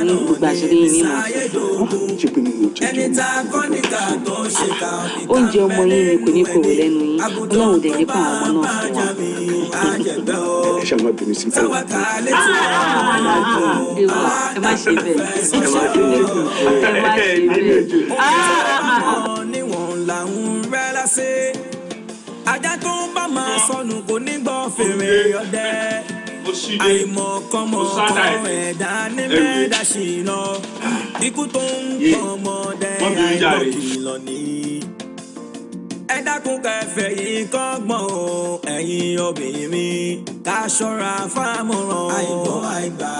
yín gbogbo àṣírí yín ní màá oúnjẹ ọmọ yín ni kò ní kòrò lẹ́nu yín ọlọ́run dẹ̀ nípa àwọn ọmọ náà fún wa. ẹ ṣe máa bínú sí i. ẹ má ṣe bẹ́ẹ̀ ẹ má ṣe bẹ́ẹ̀. ajá tó ń bá máa sọnù kò ní gbọ́ fèrè ọdẹ àìmọ̀kànmọ̀kàn ẹ̀dá ní mẹ́ẹ̀dá ṣì lọ ikú tó ń pọ̀ ọmọdé àìmọ̀kìlọ̀ ní. ẹ dákun kẹfẹ́ yìí kọ́gbọ́n o ẹ̀yin obìnrin ká ṣọ́ra fámọ̀ràn àìgbọ́ àìgbà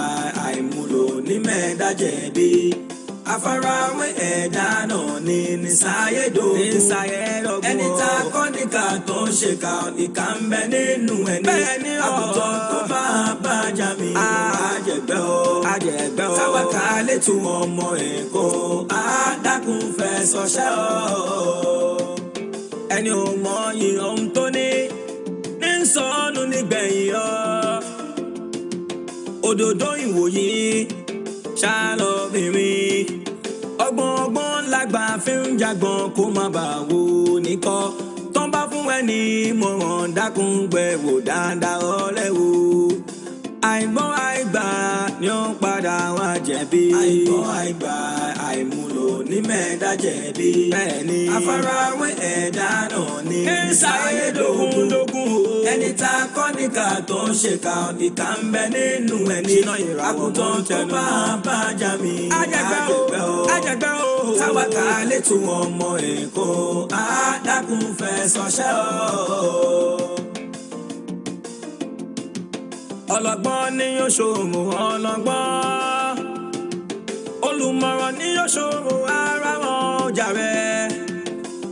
àìmúlò ní mẹ́ẹ̀dá jẹ̀bi àfarawé ẹ̀dá náà ní nísàyédò ẹni tá a kọ́ níkà tó ń ṣe ká ìkà ń bẹ nínú ẹni àgùntàn tó bá bàjá mi àjẹgbẹ́ o táwa ká létí ọmọ èkó àdákùn fẹ́ sọ́ṣẹ́ o ẹni ò mọ yìí ohun tó ní sọnù nígbẹ̀yìn o òdòdó ìwòyí ṣàlọ́bìnrin ọgbọ́n lágbà fi ń jagbọ́n kó má bàa wò nìkọ́ tán bá fún ẹni mọ̀ràn dákun gbẹ̀wò dáadáa ọlẹ́wò àìgbọ́n àìgbà ni ó ń padà wá jẹ̀bi àìgbọ́n àìgbà àìmúlò ní mẹ́ẹ̀dá jẹ̀bi bẹ́ẹ̀ni àfarawé ẹ̀dá náà ní sáyédógún ẹni tá a kọ́ níkà tó ń ṣe ká ìkà ń bẹ nínú ẹni àgùntàn tó bá bàjá mi àjẹgbẹ́ o táwa ká létí ọmọ èkó àdákùn fẹ́ sọ́ṣẹ́ o. ọlọ́gbọ́n ni yóò ṣòro ọlọ́gbọ́n olùmọ̀ràn ni yóò ṣòro ara wọn jàre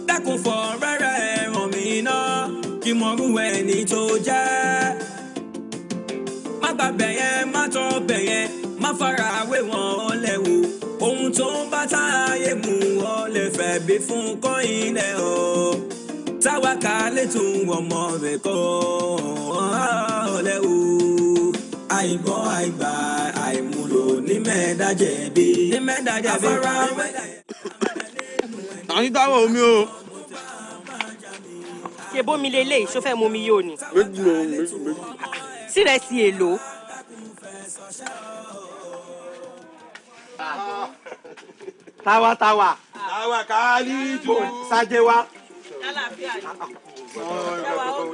dákun fọ rẹ́rẹ́ ràn mí náà kí mo rú ẹni tó jẹ́ má gbà bẹ̀yẹn má tọ́ bẹ̀yẹn má fara wé wọn lẹ́wọ̀ ohun tó ń bá táyé mú wọn lè fẹ́ bí fún kọ́yìn lẹ́ o táwa ká létò ọmọ rẹ̀ kọ́ lẹ́wọ̀ àìgbọ́ àìgbà àìmúlò ní mẹ́ẹ̀dá jẹ̀bi àfarawé. àyín táwọn omi o. ṣe bómi lélẹ̀ ṣó fẹ́ mú mi yóò ní. méjì. sírẹsì èlò. táwa káálí jù sájẹwà.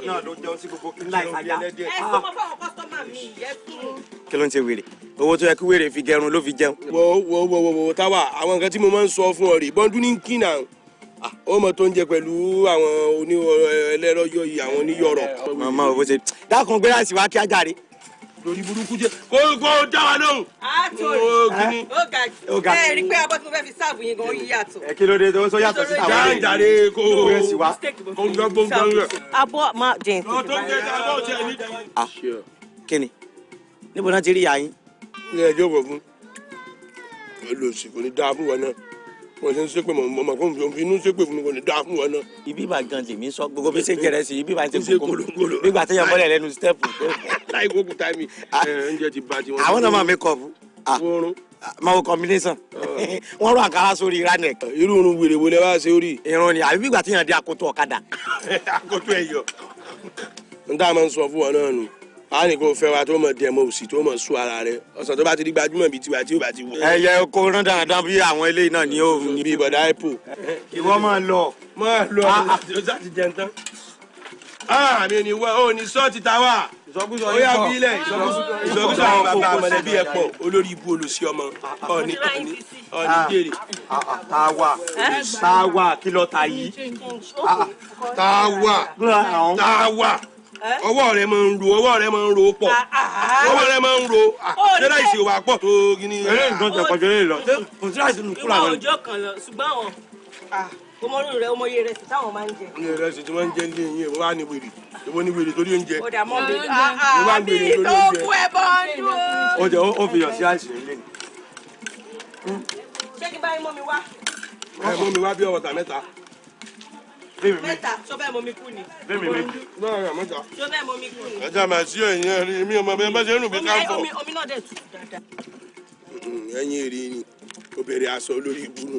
náà ló jẹun sí gbogbo kí n láì sájà. kí ló ń ṣe wèrè owó tó yẹ kí wèrè fi gẹrun ló fi jẹun. wo táwa àwọn nǹkan tí mo máa ń sọ fún ọ rè bọ́ndún ní kí náà ó mọ tó ń jẹ pẹ̀lú àwọn ẹlẹ́rọ yọ yìí àwọn oníyọ̀rọ̀. màmá ò bó ṣe dákun gbé láti wá kí á jàre. lórí burúkú jẹ kó já wa lóhùn. ó ga ẹ rí i pé abọ́ tí mo fẹ́ fi sáàbù yín gan yí yàtọ̀. ẹ kí ló dé tó yàtọ̀ sí tàwọn yìí. jáde kó ń gbọ́ gbọ́ngbọ́n rẹ̀. abọ́ máa jẹ tó ń jẹ abọ́ jẹ ní. kí ni níbo náà ti rí ìyá yín. ilé ẹjọ́ wọ̀ fún olùsí kò ní dáa fún wọn náà wọ́n ṣe ń ṣépè mọ̀ kó n fi inú ṣépè fún mi kò ní dáa fún wọn náà. ibi ìbá gan lèmi sọ gbogbo bí ṣe jẹrẹ sí ibi ìbá ti kókó nígbà tí yẹn bọ́lẹ̀ lẹ́nu stẹ́pù. láì kókó táìmì oúnjẹ ti bá tiwọn. àwọn náà máa make up máa wo combination wọ́n rọ àǹkárá sórí ranek. irú irun wèrè wo lẹ wá ṣe orí. irun ni àbí bí ìgbà tí yẹn dé akoto ọ̀kadà. akoto ẹ̀yọ. n tá a máa ń sọ fún wọn náà nù a ní kó fẹ́ wa tó mọ̀ dẹ̀ mọ̀ òsì tó mọ̀ sún ara rẹ̀ ọ̀sán tó bá ti di gbajúmọ̀ bíi tiwa tí ó bá ti wọ̀. ẹyẹ kó rán dandan bí àwọn eléyìí náà ní o. bíi bọ̀dá ipo. ìwọ máa lọ. ó sá ti jẹun tán. àmì ni wọ́n ò ní sọ́ọ̀tì táwa. ìsọkúsọ ó yà bílẹ̀ ìsọkúsọ àwọn bàbá àmọ̀lẹ́bí ẹ̀ pọ̀ olórí ibu olùsí ọmọ ọ̀ní jèrè. táwa kí ló ta yìí. táwa ọwọ́ rẹ máa ń ro pọ̀ ọwọ́ rẹ máa ń ro ṣẹlẹ̀ ìṣèwà pọ̀ tó gini. eré nǹkan tẹ kọjọ lè lọ kò sí láìsí nù kúrò àwọn. ìgbà ọjọ́ kan lọ ṣùgbọ́n àwọn ọmọlúrin rẹ ọmọ iye rẹ sì táwọn máa ń jẹ. iye rẹ sì tí wọ́n ń jẹ ní ìyẹn wọ́n á ní wèrè ìwọ ní wèrè torí oúnjẹ. ó dà mọ́ mi àbí tó kú ẹ bọ́ ń dúró. ó jẹ ó fi yàn sí àìsàn ilé ni. ṣé kí báyìí mọ́ mi wá. mọ́ mi wá bí ọwọ́ta mẹ́ta. mẹ́ta ṣó bẹ́ẹ̀ mọ́ mi kú ni. náà mẹ́ta. ṣó bẹ́ẹ̀ mọ́ mi kú ni. ẹja máa sí ẹ̀yìn rí mi ọmọ bẹ́ẹ̀ bá ṣe ń rùn bí ká fọ. omi náà dẹ̀ tù dáadáa. ẹ̀yin èrè ni obìnrin aṣọ olórí ìbúrú.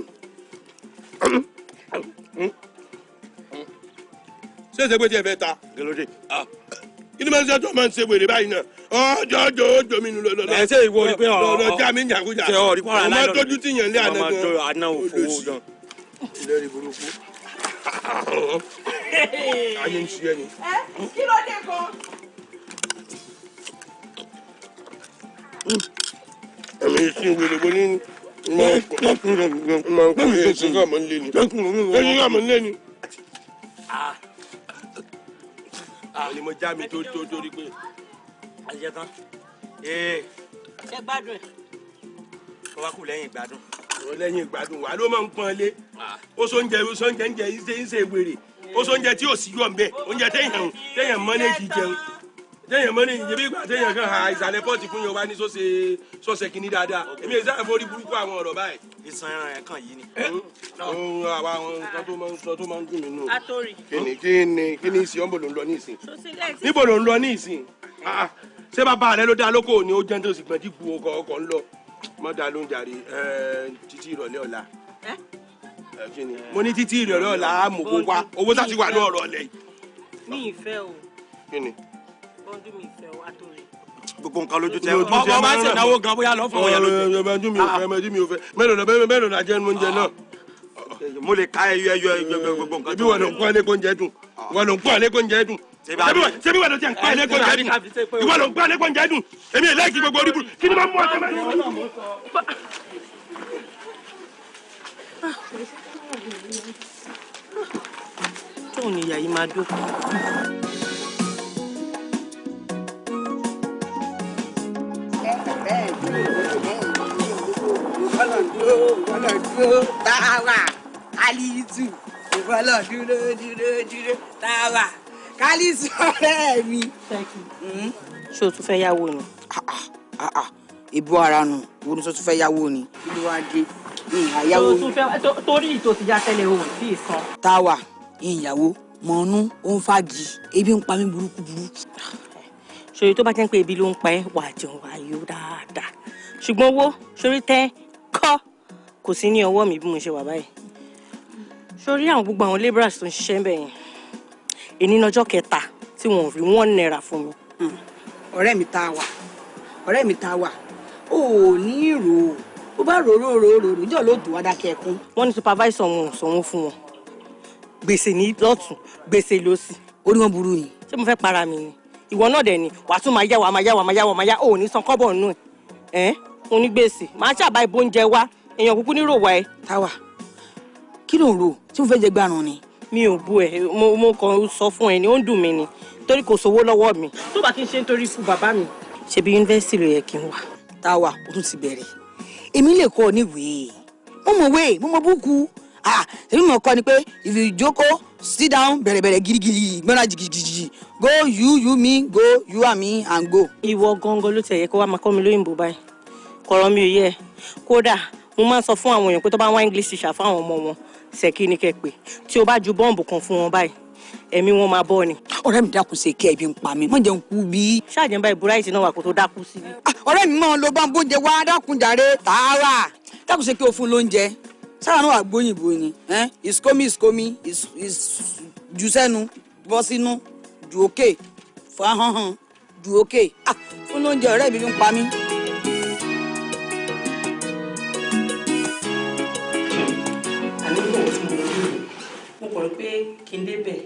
ṣé ṣe pé tí ẹ fẹ́ ta. gẹlódé. kí ni máa ń ṣe tó máa ń ṣe wèrè báyìí náà ọjọ́ mi nù lọ. ẹ ṣe ìwọ rí pé lọ já mi ń jàkújà. ṣe ọ rí pé ọ̀rọ̀ ọmọ tójú tí yàn lé àná gan. ọmọ àná òfowó gan. ìlérí burúkú. ayé ń ṣe ẹni. kí ló dé gan. ẹ̀mí sí wèrè bó ní máa ń kọ́ ẹ̀sìn ká mọ̀ ń lé ni. ẹ̀sìn ká mọ̀ ń lé ni. ni mo já mi tó torí pé. àjẹ tán. ẹ gbádùn ẹ. kó wá kú lẹ́yìn ìgbádùn. lẹ́yìn ìgbádùn wà ló máa ń pọ́n lé. ó sóúnjẹ ń jẹ ìṣe wèrè. ó sóúnjẹ tí ò sí yọ̀ ń bẹ̀. oúnjẹ téèyàn mọ́nẹ́jì jẹun. téèyàn mọ́nẹ́jì jẹ́ bí ìgbà téèyàn kan ha ìsàlẹ̀ pọ́ọ̀tì fún yẹn wá ní sọ́sẹ̀ kìíní dáadáa. èmi ìsáyà forí burúkú àwọn ọ̀rọ̀ báyìí. ìsan ẹran ẹ̀ kàn yìí ni. àwọn nǹkan tó máa ń dùn mí nù. àtòrì. kí ni ìsìn ọ̀bọ̀ ló ń lọ ní ìsìn. níbo ló ń lọ ní ìsìn. ṣé bàbá rẹ ló dá lóko ni ó jẹ́ tó sì gbọ́n tí bu ọkọ̀ ń lọ. mọ́ dá ló ń jàre títí ìrọ̀lẹ́ ọ̀la. mo ní títí ìrọ̀lẹ́ ọ̀la mọ̀kó wá owó sáà ti wà ní ọ̀rọ̀ ọ̀lẹ́ yìí. mi ìfẹ́ o. kí ni. bọ́ndú mi ìfẹ́ o àtòrì. gbogbo nǹkan lójú tẹ ọ bá ń ṣe náwó gan bóyá lọ fọwọ́ yẹn lójú. ẹ̀ẹ́dẹ́gbẹ̀jú mi ò fẹ́ mélòó la jẹ́ oúnjẹ náà. mo lè ká ẹyọ gbogbo nǹkan. ebi wọn ló ń kọ́ alẹ́ kó ń jẹ dùn wọn ló ń kọ́ alẹ́ kó ń jẹ dùn ṣebí wọn ló ti ń kọ́ alẹ́ kó ń jẹ dùn ìwọ ló ń kọ́ alẹ́ kó ń jẹ dùn èmi ẹ̀ lẹ́yìn gbogbo orí burú kí ni máa mú ọjọ́ mẹ́rin. tóun ni ìyá yìí máa dókun. Dúró táwa kálíìtù ìfọlọ́ dúró táwa kálíìtù ọ̀rẹ́ mi. ṣé o tún fẹ́ yáwó ni. ìbú ara nù wo ni tó tún fẹ́ yáwó ni kí ló wá dé ìyàwó ni. torí ìtò ti já tẹ́lẹ̀ o sí ìsan. táwa ìyàwó mọ̀ọ́nú ó ń fàájì ebi ń pa mí burúkú. ṣòrí tó bá jẹ́ pé ebi ló ń pa ẹ́ wà jẹun wà yóò dáadáa ṣùgbọ́n owó ṣorí tẹ́ kọ́ kò sí ní ọwọ́ mi bí mo ṣe wà báyìí ṣorí àwọn gbogbo àwọn labourers tó ń ṣiṣẹ́ bẹ́ẹ̀ yẹn èní lọ́jọ́ kẹta tí wọ́n rí $1 fún mi. ọ̀rẹ́ mi tá a wà ó ní ìrò ó bá rò jọ ló dùn wá dákẹ́ ẹkún. wọ́n ní supervisor wọn ò sanwó fún wọn gbèsè ní lọ́tún gbèsè lósì. orí wọn burú ni. ṣé mo fẹ́ para mi ni ìwọ náà dẹ̀ ni wàá tún máa yá ò ní san kọ́bọ̀ nù ẹ̀ onígbèsè máa ṣàbá ibo oúnjẹ wá èèyàn kúkú nírò wá ẹ. táwa kí ló ń rò tí mo fẹ́ jẹ gbàrún ni. mi ò bú ẹ mo kàn sọ fún ẹ ni ó ń dùn mí ni torí kò sówó lọ́wọ́ mi tó bá kí n ṣe nítorí fún bàbá mi. ṣebí yunifásitì ló yẹ kí n wà. táwa o tún ti bẹ̀rẹ̀ èmi lè kọ́ ọ níwèé mo mọ búùkù èmi mọ̀ kọ́ ni pé if you jókòó sit down bẹ̀rẹ̀ girigiri gbọ́dọ̀ jìgìjìgì go you me go you and me and go. ìwọ gangan ló tẹ̀ yẹ kó wá máa kọ́ mi lóyìnbó báyìí kọ̀rọ̀ mi ò yẹ kódà mo máa ń sọ fún àwọn èèyàn pé tó bá wá English teacher fáwọn ọmọ wọn ṣèkí ni kẹ́ pé tí o bá ju bọ́ǹbù kan fún wọn báyìí ẹ̀mí wọn máa bọ́ ni. ọ̀rẹ́ mi dákun ṣe kẹ́ ẹbí ń pa mi mọ̀ jẹun kú bí. ṣáàjẹ́ ń bá ìbúráìtì náà wà kó tó dákú sí. ọ̀rẹ́ mi máa ń lo báńbó oúnjẹ wá dákun jàre tààrà dákun ṣe kí o fún lóúnjẹ sára náà wà gbóyìnbó ni ìsíkómi jù sẹ́nu bọ́ sínú jù òkè fún jù òkè fún lóúnjẹ ọ̀rẹ́ mi ń pa mí. mo kọ̀ rí pé kí n débẹ̀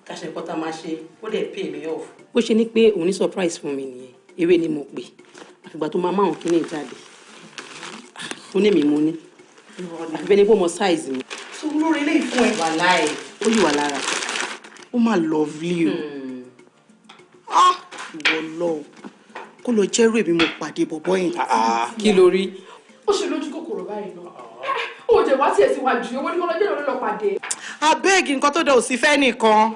káṣẹ́ kọ́ta máa ṣe ó dẹ̀ pay me off. bó ṣe ní pé òun ní surprise fún mi nìyẹn eré ni mo pè àfìgbà tó máa máwọn kíní jáde ó ní mi mo ní àfi bẹ́ẹ̀ ni pé mo size mi. so lórí ilé ìfún ẹ. wà láì ó yìí wà lára. ó máa lovely o. ìwọ lọ kó lọ jẹ́rú èmi mo pàdé bọ̀bọ́ yẹn. kí ló rí. ó ṣe lójú kòkòrò báyìí náà. ó jẹ wá sí ẹ̀ síwájú owó ní kó lọ jẹ́rú lọ pàdé. abeg nǹkan tó dẹ ò sí fẹ́ nìkan.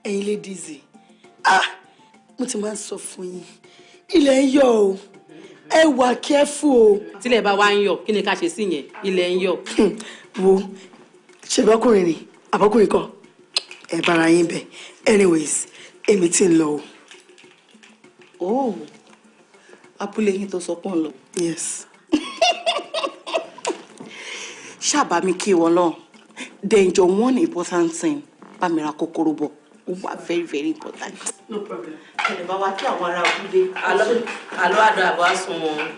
ẹ̀yin ladies mo ti máa ń sọ fún yín ilẹ̀ ń yọ o ẹ wà careful o. tílẹ̀ bá wá ń yọ kí ni ká ṣe sí yẹn ilẹ̀ ń yọ. wo ṣèbákùnrin ni àbákùnrin kan ẹ bára yín bẹ anyways èmi ti ń lọ o. Oh, abúlé yín tó sọ pọ̀ ń lọ. Yes. Ṣáàbà mi kí wọn lọ. Then your one important thing, Bamira Kokoro bọ̀. Ó wà very very important. No problem. Ẹ̀lẹ́ bá wa kí àwọn ará abúlé. Àlọ́ àdó àbọ̀ àsùn wọn.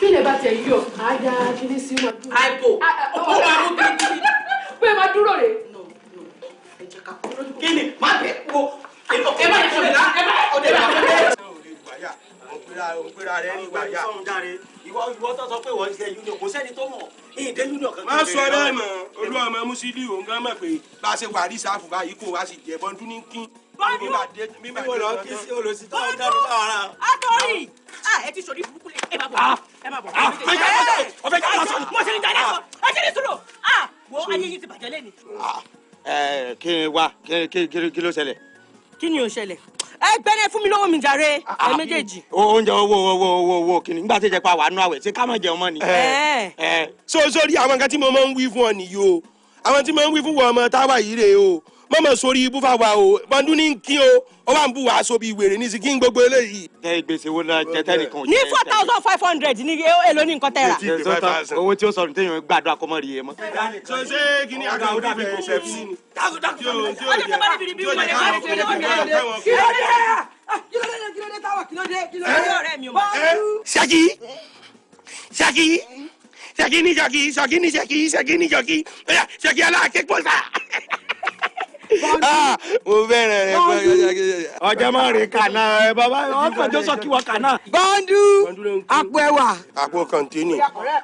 Bí ilẹ̀ bá tẹ̀ yíyọ̀, àájá kíní sí wọn. Àìpò. Ó máa mú kí. Pé máa dúró rè. Ẹ jẹ́ ká kọ́ lójú. Kí ni? Má bẹ̀ wo. Ẹ má ní sọ̀rọ̀ náà. Ẹ má ọ̀dẹ̀ náà. òpèrà rẹ ní gbàyà. ìwọ tó sọ pé wọ́n ṣe union kò sẹ́ni tó mọ̀ ìdè union kankan. má sọ bẹ́ẹ̀ mọ́ olú ọmọ musili òun gan mọ̀ pé bá a ṣe wà ní sáfù báyìí kò wá sí jẹ́ bọ́ndú ní kín. bí mo lọ kí sí olùsí tó ń dárúkọ ara. Àtọ́rí ẹ ti sọ̀rí burúkú lé ẹ má bọ̀ ẹ má bọ̀. ọ̀fẹ́ jẹ́ lọ́sọ̀. mo ṣe ní dáná sọ ẹ ṣe ní sùúrù wo ayé yìí ti bàjẹ́ lẹ́nu. kí ni wá kí ló ṣẹlẹ̀. Kí ni ó ṣẹlẹ̀? Ẹ gbẹ́rẹ́ fún mi lọ́wọ́ mi jàre ẹ méjèèjì. oúnjẹ owó kìnnì nígbà tí ì jẹ́ pa wà nú àwẹ̀ ṣé ká má jẹun mọ́ ni. sórí àwọn nǹkan tí mo máa ń wí fún ọ nìyí o àwọn tí mo máa ń wí fún wọn ọmọ táwa yìí rèé o mọ̀mọ́ sórí ibú fáwa o bọ́ndú ní kí o ó wà ń bù wá aṣọ bíi wèrè ní sí kí n gbogbo eléyìí. tẹ gbèsè wo la jẹ tẹnìkan. ní 4,500 ní èlò ní nǹkan tẹ́ra. owó tí ó sọ̀rọ̀ téèyàn gbàdúrà kó mọ̀ rí iye mọ́. sọ ṣé kí ni àgbà òdì bẹ̀rẹ̀ ṣe sí ni. Ṣaki aláàkẹ́kọ̀ọ́ sá. mo bẹ̀rẹ̀ rẹ̀ pẹ́. ọjọ́ mọ́ rè kàná ẹ bàbá ọkọ̀ sọ kí wọ́n kàná. bọ́ńdù àpò ẹwà. àpò kọ̀ǹtínì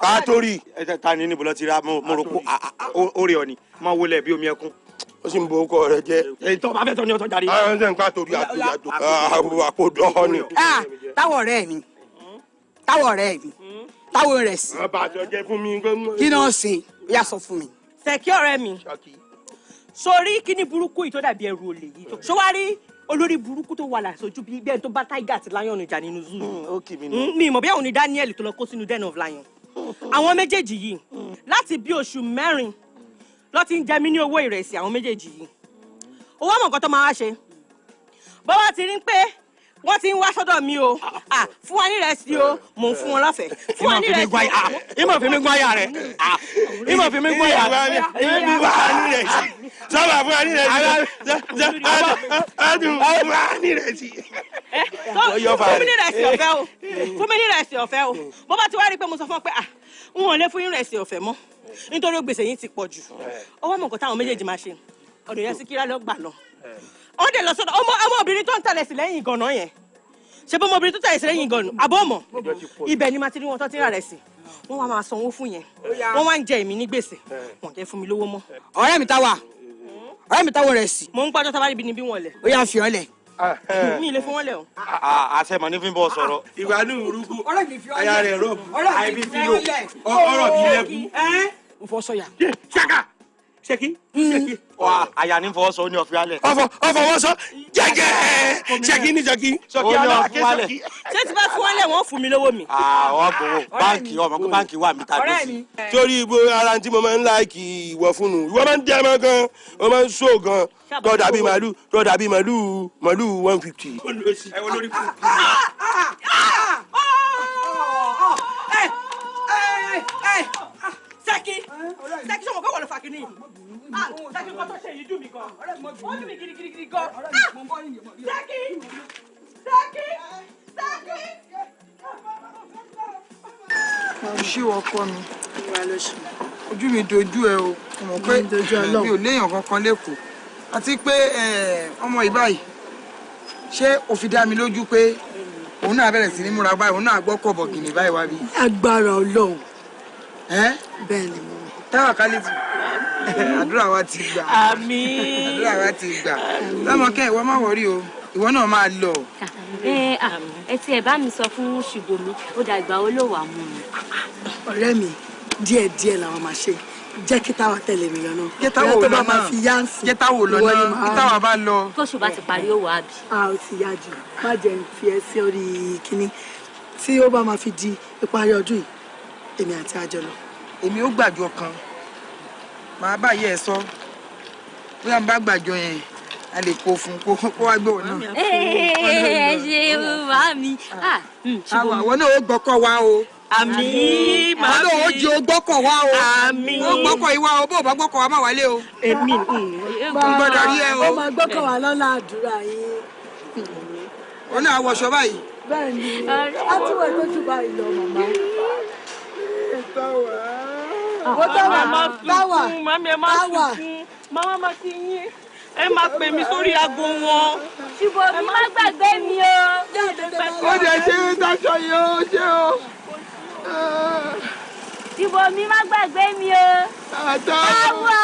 kátórí. ẹ ta ni níbo lọ ti ra mo rò pé ó rí ọ ni mo wọlé bí omi ẹkún. ó sì ń bo ọkọ rẹ jẹ. èyí tó bá fẹ́ tọ́ ni ọtọ́ jáde. àwọn ẹ̀ńsẹ̀ ń kátórí àpò dọ́ọ̀ ni. táwọ̀ ọ̀rẹ́ mi táwọ̀ rẹ̀ sí. ọba àjọjẹ fún mi. kí náà ṣe yà sọ fún mi. Ṣèkí ọ̀rẹ́ mi sórí kíní burúkú yìí tó dàbí ẹrù olè yìí tó ṣọwárí olórí burúkú tó wà lásojú bí bẹ́ẹ̀ tó bá tiger àti lion jà nínú zoo. mi mọ̀ bí àwọn ní Daniel tó lọ kó sínú den of lion. àwọn méjèèjì yìí láti bí oṣù 4 ló ti ń jẹ mí ní owó ìrẹsì àwọn méjèèjì yìí. owó àmọ̀ nǹkan tó máa wá ṣe bọ́wọ́ ti rí pé wọ́n ti ń wá sọ́dọ̀ mi o fún wa ní ìrẹsì o mò ń fún wọn lọ́fẹ̀ẹ́ fún wa ní ìrẹsì. ìmọ̀ fi mi gbọ́ ayà rẹ̀ ìmọ̀ fi mi gbọ́ ayà rẹ̀ sọ́wọ́ fún wa ní ìrẹsì adùn fún wa ní ìrẹsì. fún mi ní ìrẹsì ọ̀fẹ́ o fún mi ní ìrẹsì ọ̀fẹ́ o bó bá ti wá rí i pé mo sọ fún ọ pé n ò lè fún ìrẹsì ọ̀fẹ́ mọ́ nítorí gbèsè yín ti pọ̀ jù ọwọ́ mọ̀ nǹkan táwọn méjèèjì máa ṣe ọ̀dọ̀ yẹn sí kíra ló gbà lọ. ó dẹ̀ lọ sọ́dọ̀ ọmọbìnrin tó ń tẹ̀lé sí lẹ́yìn ìgànnà yẹn ṣe bọ́ ọmọbìnrin tó tẹ̀lé sí lẹ́yìn ìgànnà àbọ̀ ọmọ ibẹ̀ ni màá ti rí wọn tó ti rà rẹ̀ sí wọ́n wá máa sanwó fún yẹn wọ́n wá ń jẹ èmi ní gbèsè wọ́n jẹ́ fún mi lówó mọ́. ọ̀rẹ́ mi táwọ̀ rẹ̀ sí. mo ń gbájọ́ tábàrí ibi ni bí wọ́n lẹ̀. ó yà fi ọ́ lẹ̀. mi ì lè fún wọn lẹ̀ o. àṣẹ mọ̀ ní fi ń bọ̀ sọ̀rọ̀. ìwà ní urúkú ọ̀rẹ́ mi fi ọ́ lẹ̀. aya rẹ̀ rọ́ọ̀bù ọ̀rẹ́ mi fi ọ́ lẹ̀. ọ̀rọ̀ bí lẹ́kù. mo fọ́ sọ́yà. ṣaka ṣèkí. àyà ní fọwọ́ sọ ní ọ̀fẹ́ alẹ̀. ọ̀fọwọ́ sọ jẹ́jẹ́ ṣèkí ní ṣèkí. ó ní ọ̀fẹ́ alẹ̀. ṣé ti bá fún wọn lẹ̀ wọ́n fún mi lówó mi. àwọn gbowó báńkì ọmọ kó báńkì wà mí tàbí sí. torí ibo ara tí mo máa ń láìkì ìwọ fún un ìwọ máa ń jẹ ẹmọ gan o máa ń so gan tó dàbí màlúù 150. ẹ wọ lórí fún Ṣèkí sọ̀rọ̀ báwo ló fà kínní. Ṣèkí kọ́ tó ṣe yìí dùn mí gan. Wọ́n dùn mí gidigidi gan. Ṣèkí. ṣé ọkọ mi ojú mi dojú ẹ o mọ̀ pé mi ò léèyàn kankan lẹ́kọ̀ọ́ àti pé ọmọ ìbáyìí ṣé o fi dá mi lójú pé òun náà bẹ̀rẹ̀ sí ní múra báyìí òun náà gbọ́ kọ̀bọ̀ gìnì báyìí wá bí. agbára Ọlọ́run bẹ́ẹ̀ ni mo. táwa kálítù àdúrà wa ti gbà. àmín. àdúrà wa ti gbà. lọ́mọkẹ́ ìwọ má wọrí o ìwọ náà máa lọ. ẹ ti ẹ bá mi sọ fún Ṣùbọ́mi ó dàgbà ó lò wà mú mi. ọ̀rẹ́ mi díẹ̀díẹ̀ làwọn máa ṣe jẹ́ kí táwa tẹ̀lé mi lọ náà. jẹ́ táwa ò lọ náà jẹ́ táwa ò lọ náà kí táwa bá lọ. tóṣù bá ti parí ó wà á bì. a ò ti yá jù má jẹ́ ń fi ẹ sí orí kínní tí ó bá máa fi di ìparí ọdún yìí èmi àti àjọ lọ. èmi ó gbàjọ kan màá bá yẹ ẹ sọ bóyá n bá gbàjọ yẹn a lè kó fún kó wá gbé òun náà. ẹ ṣe mi. àwọn náà ó gbọ́kọ̀ wá o. Àmín, àwọn náà ó jí o gbọ́kọ̀ wá o. Àmín. ó gbọ́kọ̀ ìwá o bó o bá gbọ́kọ̀ wá má wálé o. Èmi gbọ́dọ̀ rí ẹ o. ó máa gbọ́kọ̀ wá lọ́la àdúrà yín. ó náà wọṣọ báyìí. bẹ́ẹ̀ni á tún wẹ̀ tó jù báyìí lọ màmá. táwa mami ẹ má sunkún màmá má ti yín ẹ má pè mí sórí aago wọn. ṣùgbọ́n mi má gbàgbé mi o. ó jẹ́ ṣé dáṣọ yìí ó ṣe o. ṣùgbọ́n mi má gbàgbé mi o. táwa.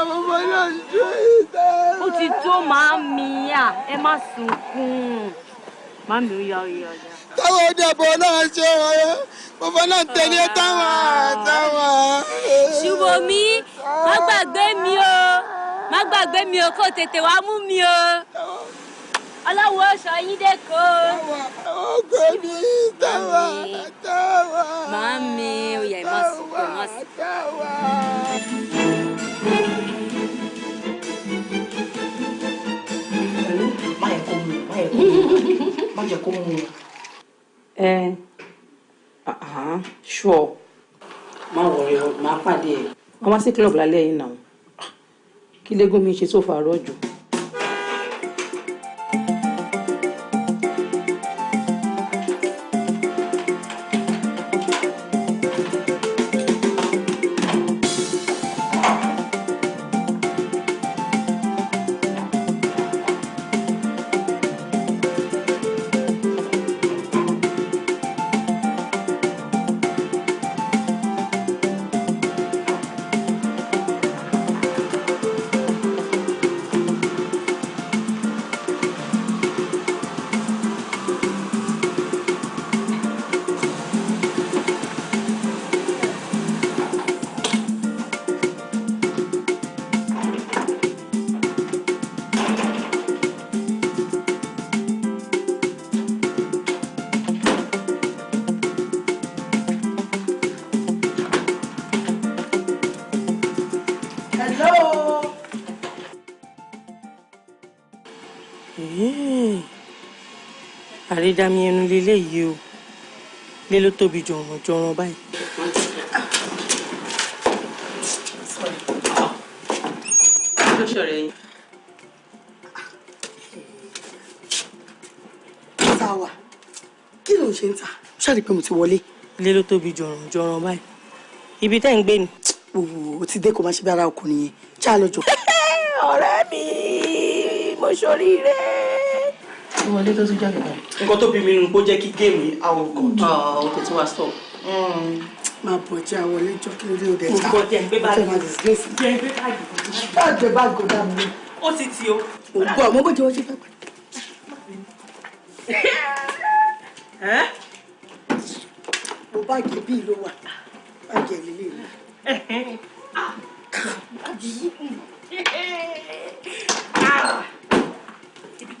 ọmọ náà ń ṣe ìtẹ́. ó ti tó màámi ẹ má sunkún màámi ó yá ó yá ó yá. táwọn òdàbọ̀ náà ṣe ọ̀rẹ́ bàbá náà tẹ̀lé táwọn. ṣùgbọ́n mi má gbàgbé mi o má gbàgbé mi o kó tètè wá mú mi o ọlọ́wọ́ sọ yín dẹ́kọ̀. ọkọ mi táwọn. màámi ó yá ẹ má sunkún ẹ má sunkún. má jẹ́ kó mú un. Sure. Má wọrí o, má pàdé ẹ̀. Wọ́n wá sí club lálẹ́ yìí náà. Kí légún mi ṣe tó fàárọ̀ jù. àrídámi ẹnu lélẹ́yìí o lé ló tóbi jọ̀ràn báyìí. kí ló ṣọ̀rẹ́ yín. táwa kí ló ń ṣe ń ta ṣáàdì pé mo ti wọlé. lé ló tóbi jọ̀ràn báyìí ibi tẹ́ ń gbé ni. o ti dé kó má ṣe bí ara ọkùnrin yẹn já lọ jọ. ọ̀rẹ́ mi mo ṣoríire. tí wọlé tó tún jáde báyìí. nǹkan tó bí mi nù kó jẹ́ kí géèmù yìí àwọn gòdì. ó tètè wá stop. máa bọ̀ jẹ́ àwọlé jọ kí ló dé òde ta. mo gbọ́ jẹ́ ń gbé báàgì. jẹ́ ń gbé báàgì. báàgì gbé báàgì kò dá mi. ó ti ti o. ò gbọ́ mo bó jẹ́ wọ́n ṣe fẹ́ pẹ́. mo báàgì bíi ló wà báàgì ẹ̀ lélẹ̀ mi.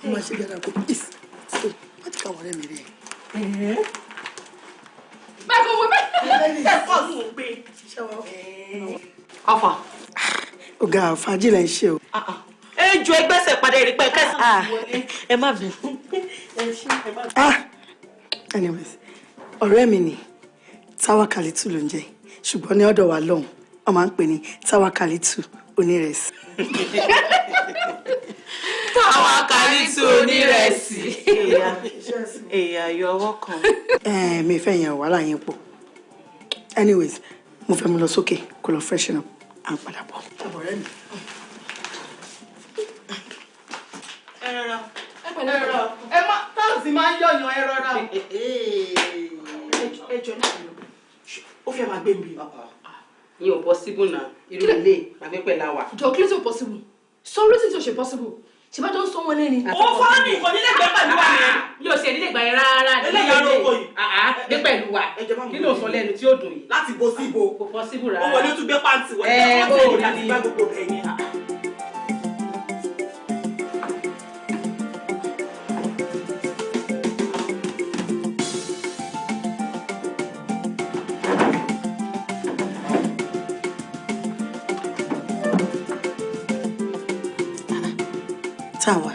mo máa ṣe bí ara kò bí so má ti ká wọlé mi rẹ̀. báyìí kò wọ Afa. ọ̀gá fàájì lẹ́ ń ṣe o. ẹ ju ẹgbẹ́sẹ̀ padà rí pẹ́ kẹ́sì. ẹ má bẹ̀. anyways ọ̀rẹ́ mi ni Táwákálítù ló ń jẹ́ ṣùgbọ́n ní ọ̀dọ̀ wa lọ́hùn wọ́n máa ń pè ní Táwákálítù onírẹsì. Táwákálítù onírẹsì. èèyàn yọ ọwọ́ kan. mi fẹ́ yẹn wàhálà yẹn pọ̀ anyways mo fẹ́ mu lọ sókè kó lọ freshen up à ń padà bọ̀. ọ̀rẹ́ mi. ẹ má táàsì máa ń yọ̀yàn ẹ rọra. ẹ jọ náà ó fẹ́ máa gbé mi. yín ò possible náà irú ilé màmí pẹ̀lú àwà. jọ kí ló ti possible sọ̀rọ̀ tí o ṣe possible ṣe bá jọ ń sọ wọn lẹ́ni. ó fọ́nà mi kò nílé gbẹ́ pẹ̀lú wa yẹn. yóò ṣe nílé gbà yẹn rárá. eléyà ló kọ yìí. gbé pẹ̀lú wa kí ló sọ lẹ́nu tí ó dùn yìí. láti bo sí ibo. kò possible rárá. ó wọlé tún gbé pàǹtí wọlé. ó wọlé láti gbá gbogbo ẹ̀yìn. Táwa.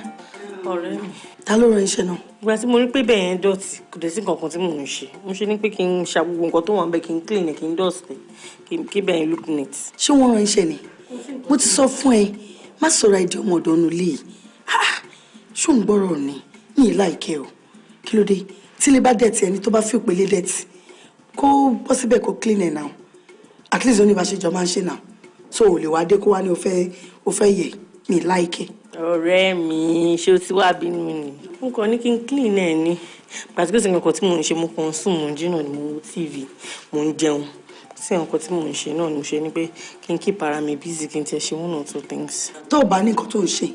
ọ̀rẹ́ mi. ta ló rán iṣẹ́ náà. ìgbà tí mo rí pé bẹ́ẹ̀ yẹn dọ̀tí kò dẹ̀ sí nǹkan tí mò ń ṣe mo ṣe ní pé kí n ṣa gbogbo nǹkan tó wà ń bẹ kí n clean kí n dust kí bẹ́ẹ̀ yẹn look neat. ṣé wọ́n rán iṣẹ́ ni mo ti sọ fún ẹ má sọ̀rọ̀ ìdí ọmọ ọ̀dọ́ nu lé ṣó ń gbọ́rọ̀ ni ní ìlà ìkẹ́ o kí ló dé tí ilé bá dẹ̀tì ẹni tó bá fi òpèlé dẹ̀tì kó bọ́ síbẹ̀ kó clean ẹ̀ náà at least oníbàṣẹjọ máa ń ṣe náà so ò lè wá dé kó wá ní o fẹ́ yẹ ní ìlà ìkẹ́. ọ̀rẹ́ mi ṣé o ti wá bínú ni mo kàn ní kí n clean ẹ̀ ni pàtíkì sí nǹkan tí mò ń ṣe mo kàn ń sùn mo ń jí náà ni mo wo tv mo ń jẹun sí nǹkan tí mò ń ṣe náà ni mo ṣe ni pé kí n keep ara mi busy kí n tiẹ̀ ṣe one or two things. tó o bá ní nǹkan tó ń ṣe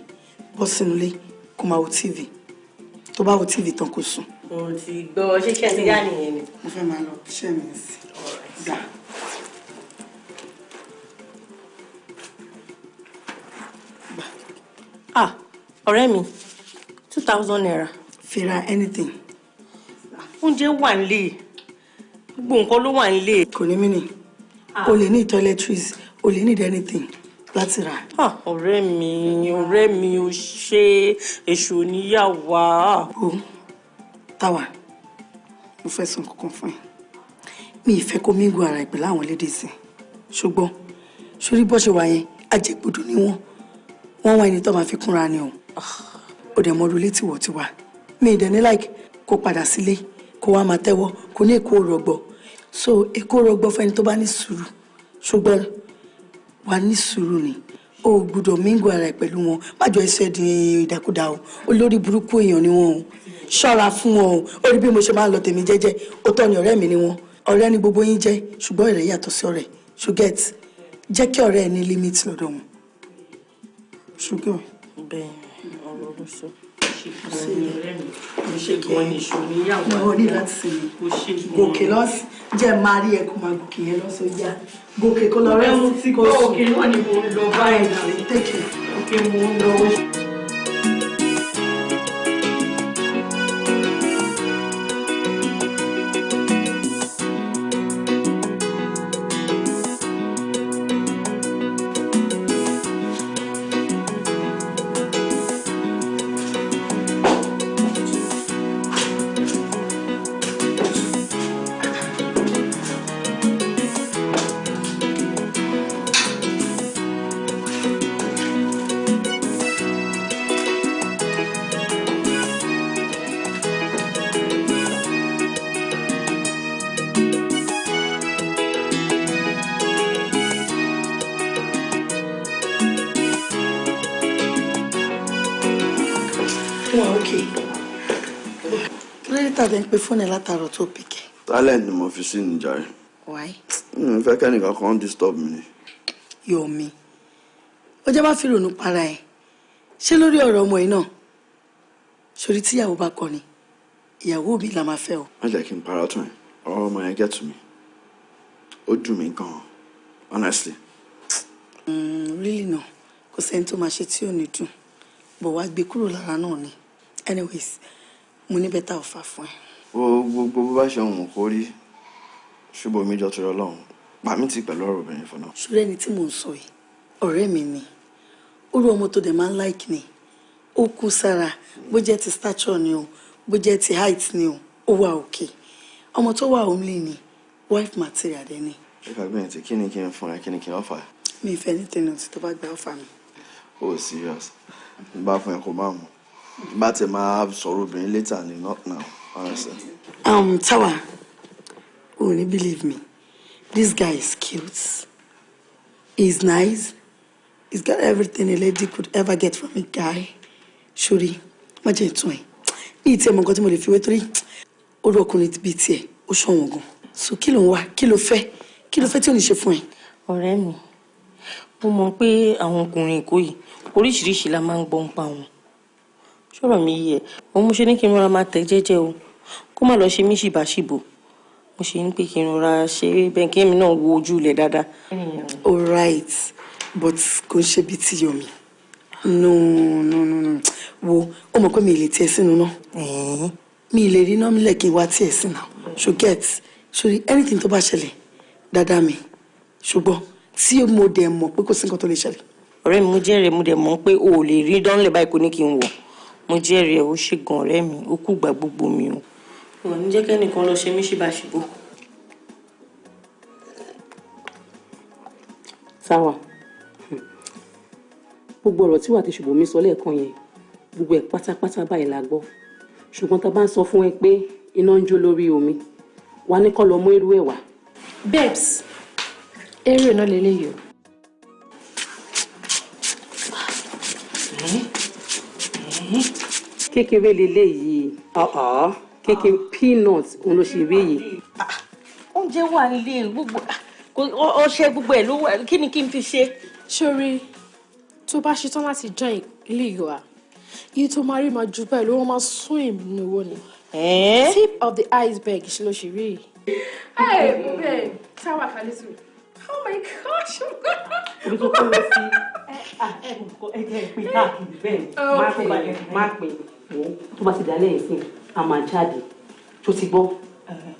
bọ́ sínú ilé kó máa wo tv tó bá wo tv tán kó sùn. mo ti gbọ́ ṣé kí ẹ ti yá nìyẹn ni. mo fẹ́ máa lọ iṣẹ́ mi sí gbà. ọ̀rẹ́ mi 2,000 naira. fi ra anything. oúnjẹ wà nílé gbogbo nǹkan ló wà nílé. kò ní mí nì o lè ní toiletries o lè need anything láti rà. ọ̀rẹ́ mi ò ṣe èṣù oníyàwó. o Táwà mo fẹ́ sọ nǹkan kan fún ẹ mi ì fẹ́ kó mingu ara ẹ pẹ̀lú àwọn ladies ṣùgbọ́n sórí bó ṣe wà yẹn àjẹgbodò ni wọ́n wá ẹni tó máa fi kúnra ni o ò dẹ̀ mọ́rú létí wọ̀ ti wá mi ì dẹ̀ ní like kó padà sílé kó wá máa tẹ́wọ́ kó ní èkó rọgbọ so èkó rọgbọ fẹ́ni tó bá ní sùúrù ṣùgbọ́n wà ní sùúrù ni o gbọ́dọ̀ mingu ara ẹ pẹ̀lú wọn májọ ẹsẹ̀ di ìdàkúdà o olórí burúkú èèyàn ni wọn o ṣọ́ra fún wọn o ó rí bí mo ṣe máa ń lọ tèmi jẹ́jẹ́ òótọ́ ni ọ̀rẹ́ mi ni wọn ọ̀rẹ́ ni gbogbo yín jẹ́ ṣùgbọ́n ọ̀rẹ́ yàtọ̀ sí ọ̀rẹ́ ṣùgẹ́t jẹ́ kí ọ̀rẹ́ ẹ ní limit lọ́dọ̀ wọn ṣùgbọ́n. bẹ́ẹ̀ ọ̀rọ̀ ló sọ ṣe gan ni ìṣòro níyàwó. mo ní láti sinmi gòkè lọ́sì jẹ́ máa rí ẹkùn máa gòkè yẹn lọ́sọ yá gòkè kó lọ rẹ́ mú tí kò sùn. òkè náà ni mo ń lọ báyìí náà. tẹ́kẹ̀ òkè mo ń lọ. tàbí ń pe fóònù ẹ látàárọ̀ tó pìkẹ́. talent ni mo fi sí nìjàre. why. fẹ́ kẹ́nìkan kan disturb mi ni. Yomi ó jẹ́ bá fi ronú para ẹ̀ ṣé lórí ọ̀rọ̀ ọmọ yìí náà sórí tíyàwó bá kọ ni ìyàwó mi la máa fẹ́ o. má jẹ́ kí n para tún ẹ̀ ọ̀rọ̀ ọmọ yẹn get to me ó dùn mí gan-an honestly. really no kò sẹ́ni tó máa ṣe tí ò ní dùn bọ̀ wá gbé kúrò lára náà ni anyways mo ní bẹ́tà ọ̀fà fún ẹ. gbogbo bó bá ṣe ohun kó rí ṣùgbọ́n mi jọ tó rọ lọ́hùn pa mí ti pẹ̀lú ọ̀rọ̀ obìnrin fún náà. ṣùgbọ́n ẹni tí mò ń sọ yìí ọ̀rẹ́ mi ni ó rú ọmọ tó dẹ̀ máa ń like ni ó kú sára bó jẹ́ ti stature ni o bó jẹ́ ti height ni o ó wà òkè ọmọ tó wà homely ni wife material dẹ̀ ni. ìfà gbẹ̀yìn tí kí ni kí n fún ẹ kí ni kí n ọ̀fà. mi ìfẹ́ ní tẹnu tí tó bá gba ọ̀fà mi. oh serious bá fún ẹ kó má mú bá ti máa sọ̀rọ̀ obìnrin later ni not now honestly. Tawa o ní believe me this guy is cute he's nice he's got everything a lady could ever get from a guy sori má jẹ́ ìtún ẹ̀ ní ìtì ẹ̀mọ̀ nǹkan tí mo lè fi wé torí ó rọ ọkùnrin bíi tiẹ̀ ó ṣọ̀wọ́n gan so kí ló ń wá kí ló fẹ́ tí ò ní ṣe fún ẹ. ọ̀rẹ́ mi mo mọ̀ pé àwọn ọkùnrin Èkó yìí oríṣiríṣi la máa ń gbọ́ ń pa wọn ṣọ́rọ̀ mi yẹ òun mo ṣe ní kí n rọra máa tẹ̀ jẹ́jẹ́ o kó má lọ ṣe mí ṣìbáṣìbò mo ṣe ní pé kí n rọra ṣe bẹ́ẹ̀ kí èmi náà wo ojú ilẹ̀ dáadáa. all right but kò ń ṣe bí ti Yomi no wo ó mọ̀ pé mi ì lè tiẹ̀ sínú náà mi ì lè rí náà mílẹ̀ kí n wá tiẹ̀ sí náà so get sori anything tó bá ṣẹlẹ̀ dáadáa mi ṣùgbọ́n tí mo dẹ̀ mọ̀ pé kò sí nǹkan tó lè ṣẹlẹ̀. ọ̀rẹ́ mi mo jẹ́rìí mo dẹ̀ mọ̀ pé o ò lè rí dánlẹ̀ báyìí kò ní kí n wọ̀ mo jẹ́rìí ẹ̀ ó ṣe gan ọ̀rẹ́ mi ó kú gbà gbogbo mi o. ò ní jẹ́ kẹ́nìkan lọ ṣe mí ṣíbàṣíbò. Sáwà gbogbo ọ̀rọ̀ tí wà ti ṣùgbọ́n mi sọ lẹ́ẹ̀kan yẹn gbogbo ẹ̀ pátápátá báyìí la gbọ́ ṣùgbọ́n tá a bá ń sọ fún ẹ pé iná ń jó lórí omi wà ní kọ́ lọ mú irú ẹ̀ wá. Babes eré náà lélẹ́yìí o. kékeré lélẹ́yìí kékeré peanut òun ló ṣe rí yìí. oúnjẹ wà nílé gbogbo ọṣẹ gbogbo ẹ̀ ló wà kí ni kí n fi ṣe. Sori tó bá ṣetán láti join ilé ìwà iye tó máa rí máa ju bẹ́ẹ̀ ló wọ́n máa swim nínú owó ni. Tip of the iceberg ṣe ló ṣe rí. Hey babe Tawa Kalisu, oh my gosh. orí tó kọ́ lọ sí ẹgbẹ́ ìpín káàkiri bẹ́ẹ̀ má pè wò tó bá ti dálé yìí sí a máa jáde tó ti gbọ́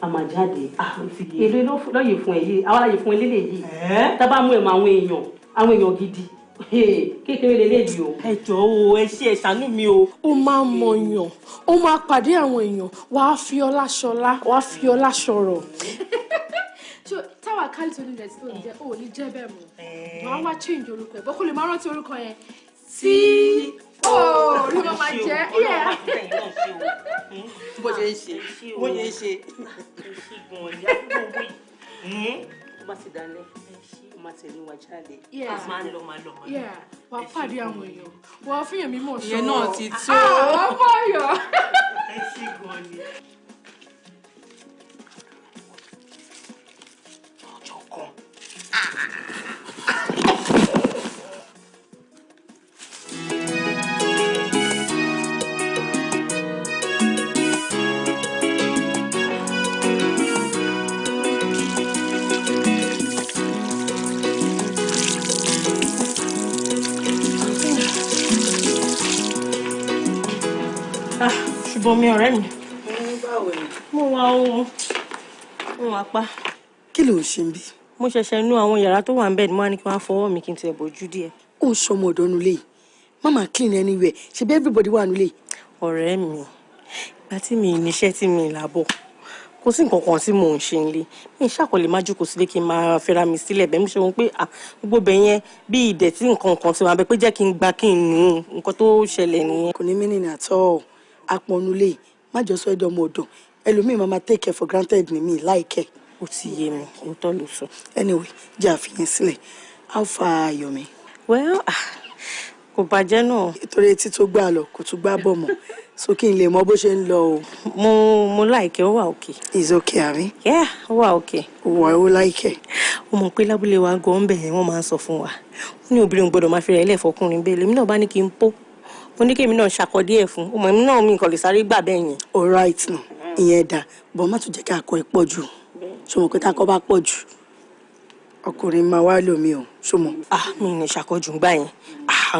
a máa jáde. èlé lọ́yẹ̀ fún ẹ yìí àwọn àyè fún ẹ lélẹ̀ yìí tá bá mú ẹ̀ mọ àwọn èèyàn gidi kékeré lélẹ́yìí o. ẹ jọ̀ọ́ o ẹ ṣe ẹ ṣàánú mi o. ó máa ń mọyàn ó máa pàdé àwọn èèyàn wàá fi ọlá ṣọlá wàá fi ọlá ṣọrọ̀. Táwa Kalisu ní ìrẹsì tó ń jẹ ò ní jẹ bẹ́ẹ̀ mọ́ wàá wá change orúkọ ẹ̀ bó kò lè máa rántí orúkọ yẹn tí ó rí wọn máa jẹ bó ṣe ń ṣe bó ṣe ń ṣe. tó bá ti dalẹ̀ máa tẹ̀lé wa jáde. máa lọ. wàá pàdé àwọn èèyàn wàá fìyàn mímọ̀ sọ. ìyẹn náà ti tó. ọmọ ọyọ. ẹ ṣì gan ni. ọjọ́ kan. ṣùgbọ́n mi ọ̀rẹ́ mi. báwo ni. mo wá ohun mo wá pa. kí ló ń ṣe bí. mo ṣẹ̀ṣẹ̀ nu àwọn yàrá tó wà ń bẹ̀ ni mo wá ní kí wọ́n á fọwọ́ mi kí n tiẹ̀ bójú díẹ̀. ó ń ṣọmọ ọ̀dọ́ nulẹ̀ yìí mama clean anywhere ṣe bí everybody wà nulẹ̀. ọ̀rẹ́ mi ìgbà tí mi níṣẹ́ tí mi làbọ̀ kò sí nǹkan kan tí mò ń ṣe nílé mi ṣàkọlẹ̀ má jókòó sílé kí n máa fẹ́ra mi sílẹ̀ bẹ́ẹ̀ mo ṣe wọn pé gbogbo bẹ̀ yẹn bí ìdẹ̀tí nǹkan kan ti wà bẹ́ẹ̀ pé jẹ́ kí n gba kí n nu nǹkan tó ṣẹlẹ̀ nìyẹn. kò ní mínínì àtọ́ apọnulẹ̀ má jọ sọ ẹ̀dọ̀ ọmọ ọ̀dọ̀ ẹlòmíì máa take care for granted ni mi láìkẹ́. ó ti yé mi òótọ́ ló sọ. anyway jẹ́ àfihàn sílẹ̀ how far ayọ̀ mi. well kò bàjẹ́ náà. nítorí etí tó gbà lọ kò tún gbà bọ̀ mọ́ so kí n lè mọ bó ṣe ń lọ o. mo láìkẹ́ ó wà òkè. is okay àbí. yeah ó wà òkè. ó láìkẹ́. ó mọ̀ pé lábúlé wa gan bẹ̀ wọ́n máa ń sọ fún wa ó ní obìnrin gbọ́dọ̀ máa fi rẹ̀ ilé ìfọkùnrin bẹ́ẹ̀ lèmi náà bá ní kí n pó mo ní kí èmi náà ṣàkọdí ẹ̀ fún ọmọ èmi náà mi nǹkan lè sáré gbà bẹ́ẹ̀ yẹn. all right náà ìyẹn dà bọ́ má tún jẹ́ ká akọ ẹ̀ pọ̀ jù ṣọmọ pé tá a kọ́ bá pọ̀ jù ọkùnrin máa wá lómi o ṣọmọ. mi ní ṣàkọjù gbà yẹn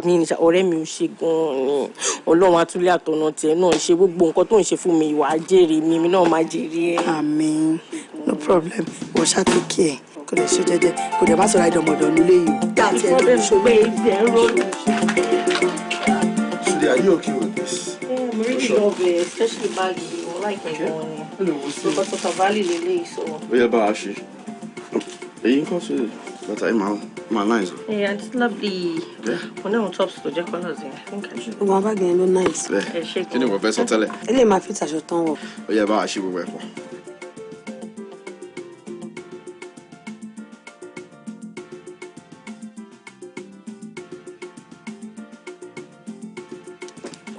mi ní ọ̀rẹ́ mi ò ṣe gan-an ni ọlọ́run atúlé àtọ̀nà tiẹ̀ náà ṣe gbogbo nǹkan tó ń ṣe fún mi ìwà àjèrè mi èmi náà máa jèrè ẹ̀. àmín no problem wọ́n ṣàtìkì ẹ̀ kò lè ṣe jẹ́jẹ́ kò dẹ̀ má sọ̀rọ̀ àìdọ̀mọ̀dọ̀ nílé yìí. dáàtì ẹ̀ ló ṣe pé ibẹ̀ ń rọlù. Sudi, are you okay with this? I'm really love it, especially baggy. I like it going. Because of Cavalli Lele, so. Where about she? You can see but I'm nice. Yeah, it's lovely. When I'm on top, so the colors, I think I should. Wọ́n bá gẹ̀ẹ́ ló nice. Kí ni wọ́n fẹ́ sọ tẹ́lẹ̀? Ilé máa fi tàṣọ tán wọ̀. Ó yẹ bá a ṣe gbogbo ẹ̀ pọ̀.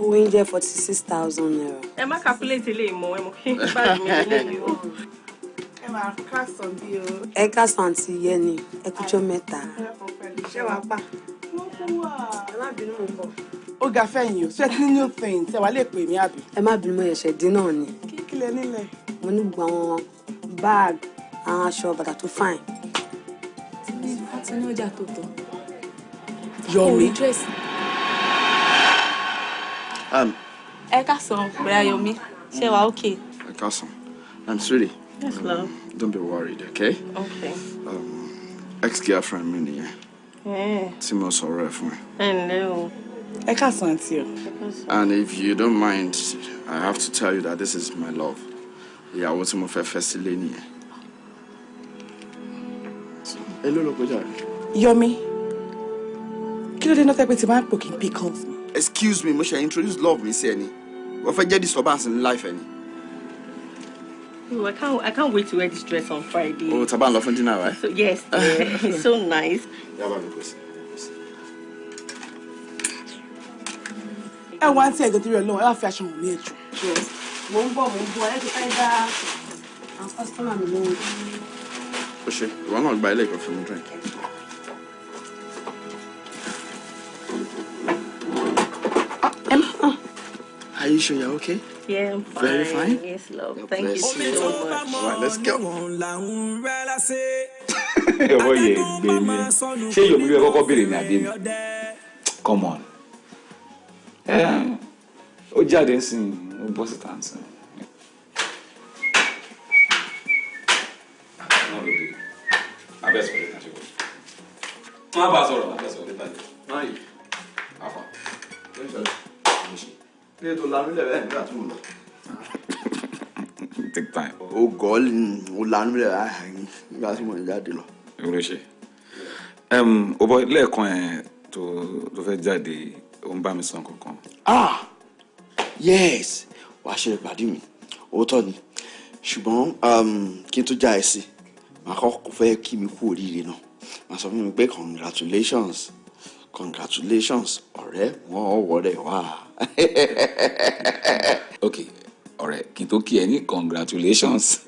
Owó yín jẹ́ 46,000 naira. Ẹ má calculate ilé ìmọ̀ ẹ mọ̀ kí n bá mi nílé yìí o. Ẹ máa kásán bí o. Ẹ kásán àti Yẹni, ẹ kújọ́ mẹ́ta. Ṣé wàá pa? Wọ́n fún wa. Ẹ má bínú mọ̀ bọ̀. Ó ga fẹ́yìn o, ṣé tí new thing ṣe wàá lè pè mí àbí? Ẹ má bínú mọ̀ ẹ̀ṣẹ̀ dín náà ni. Kí lẹ nílẹ̀? Mo ní gbogbo àwọn bag, àwọn aṣọ bàtà tó fine. Àti ní ọjà tó tọ́. Yọ̀mí. Ẹ káàsán, Bùrẹ́ Yomi. Ṣé wàá okay? Ẹ káàsán. I'm sweetie. Yes, love. Don't be worried, okay? Okay. Ex-girlfriend mi nìyẹn. Tí mo sọ̀rọ̀ ẹ̀ fún ẹ. Ẹ ǹlẹ́ o. Ẹ káàsán àǹtí o. And if you don't mind, I have to tell you that this is my love. Ìyàwó tí mo fẹ́ fẹ́ sílé nìyẹn. Èló ló kọjá rẹ̀? Yomi, kí ló dé náà tẹ́ pé tí máa ń pò kí n pick up? Excuse me, mo ṣe introduce love mi sí ẹni. Wọ́n fẹ́ jẹ́ disturbance in life ẹni. Oh, I can't wait to wear this dress on Friday. Oh, tá bá ń lọ fún dinner, right? So, yes, it's so nice. Ẹ wá ń tí ẹ̀gọ́ torí Ọlọ́run, ẹ wá fi aṣọ wọ̀n mí ẹ̀jọ̀. Mo ń bọ̀, ẹ ti fẹ́ dá àwọn customer mi lóhùn. Ó ṣe, ìwọ náà gba ilé ìkan fún mi drink. Are you sure you're okay? Yeah, I'm fine. Very fine? Yes, love. Thank you so much. All right, let's go. Ọwọ́ yẹ gbé mi ẹ. Ṣé Yomi ló kọ́kọ́ béèrè ní àbí mi? Come on. Ó jáde sí ó bọ́ síta ń sìn. Abẹ́sọ̀rọ̀ ní àṣẹ. Má bàa sọ̀rọ̀, abẹ́sọ̀rọ̀ ní báyìí. Báyìí. Àfà. Ilé tó lanú lẹ̀ bẹ́ẹ̀ nígbà tó ń lọ. Take time. Ó gọ́ọ̀lì ó lanú lẹ̀ báyìí nígbà tí mo ń jáde lọ. Ìwúrò ṣe. Ó bọ́ lẹ́ẹ̀kan ẹ̀ tó fẹ́ jáde, ó ń bá mi sọ kankan. Ah! Yes! Wàá ṣe ìpàdé mi. Òótọ́ ni. Ṣùgbọ́n kí n tó já ẹ sí, màá kọ́kọ́ fẹ́ kí mi kú oríire náà. Màá sọ fún mi pé congratulations. Congratulations, ọ̀rẹ́ wọn wọlé wá. Okay, ọ̀rẹ́ kí n tó kí ẹ ní congratulations.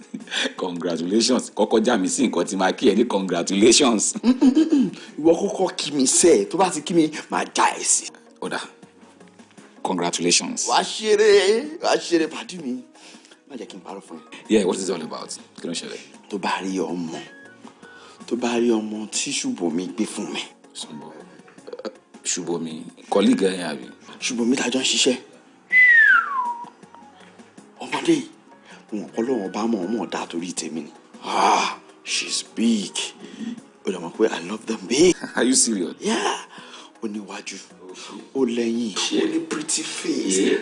Congratulations kọ́kọ́ já mi sí nǹkan tí máa kí ẹ ní congratulations. Ìwọ kọ́kọ́ kí mi sẹ́ẹ̀ tó bá ti kí mi máa já ẹ sí. Ó dà congratulations. Wàá ṣeré pàdé mi. Má jẹ́ kí n parọ́ fún ẹ. Yeah, what is it all about? Kí ló ń ṣẹlẹ̀? Tó bá rí ọmọ tí Ṣùbọ́mi gbé fún mi. Ṣùbọ́mi colleague ẹ̀ àbí? Ṣùbọ́mi tá a jọ ń ṣiṣẹ́. Ọmọdé wọn kọ́ lọ́wọ́ bá mọ̀ ọmọ ọ̀dà torí tèmi ni. She's big. Ó lè mọ̀ pé I love them big. Are you serious? Yeah. Ó níwájú, ó lẹ́yìn, ó ní pretty face.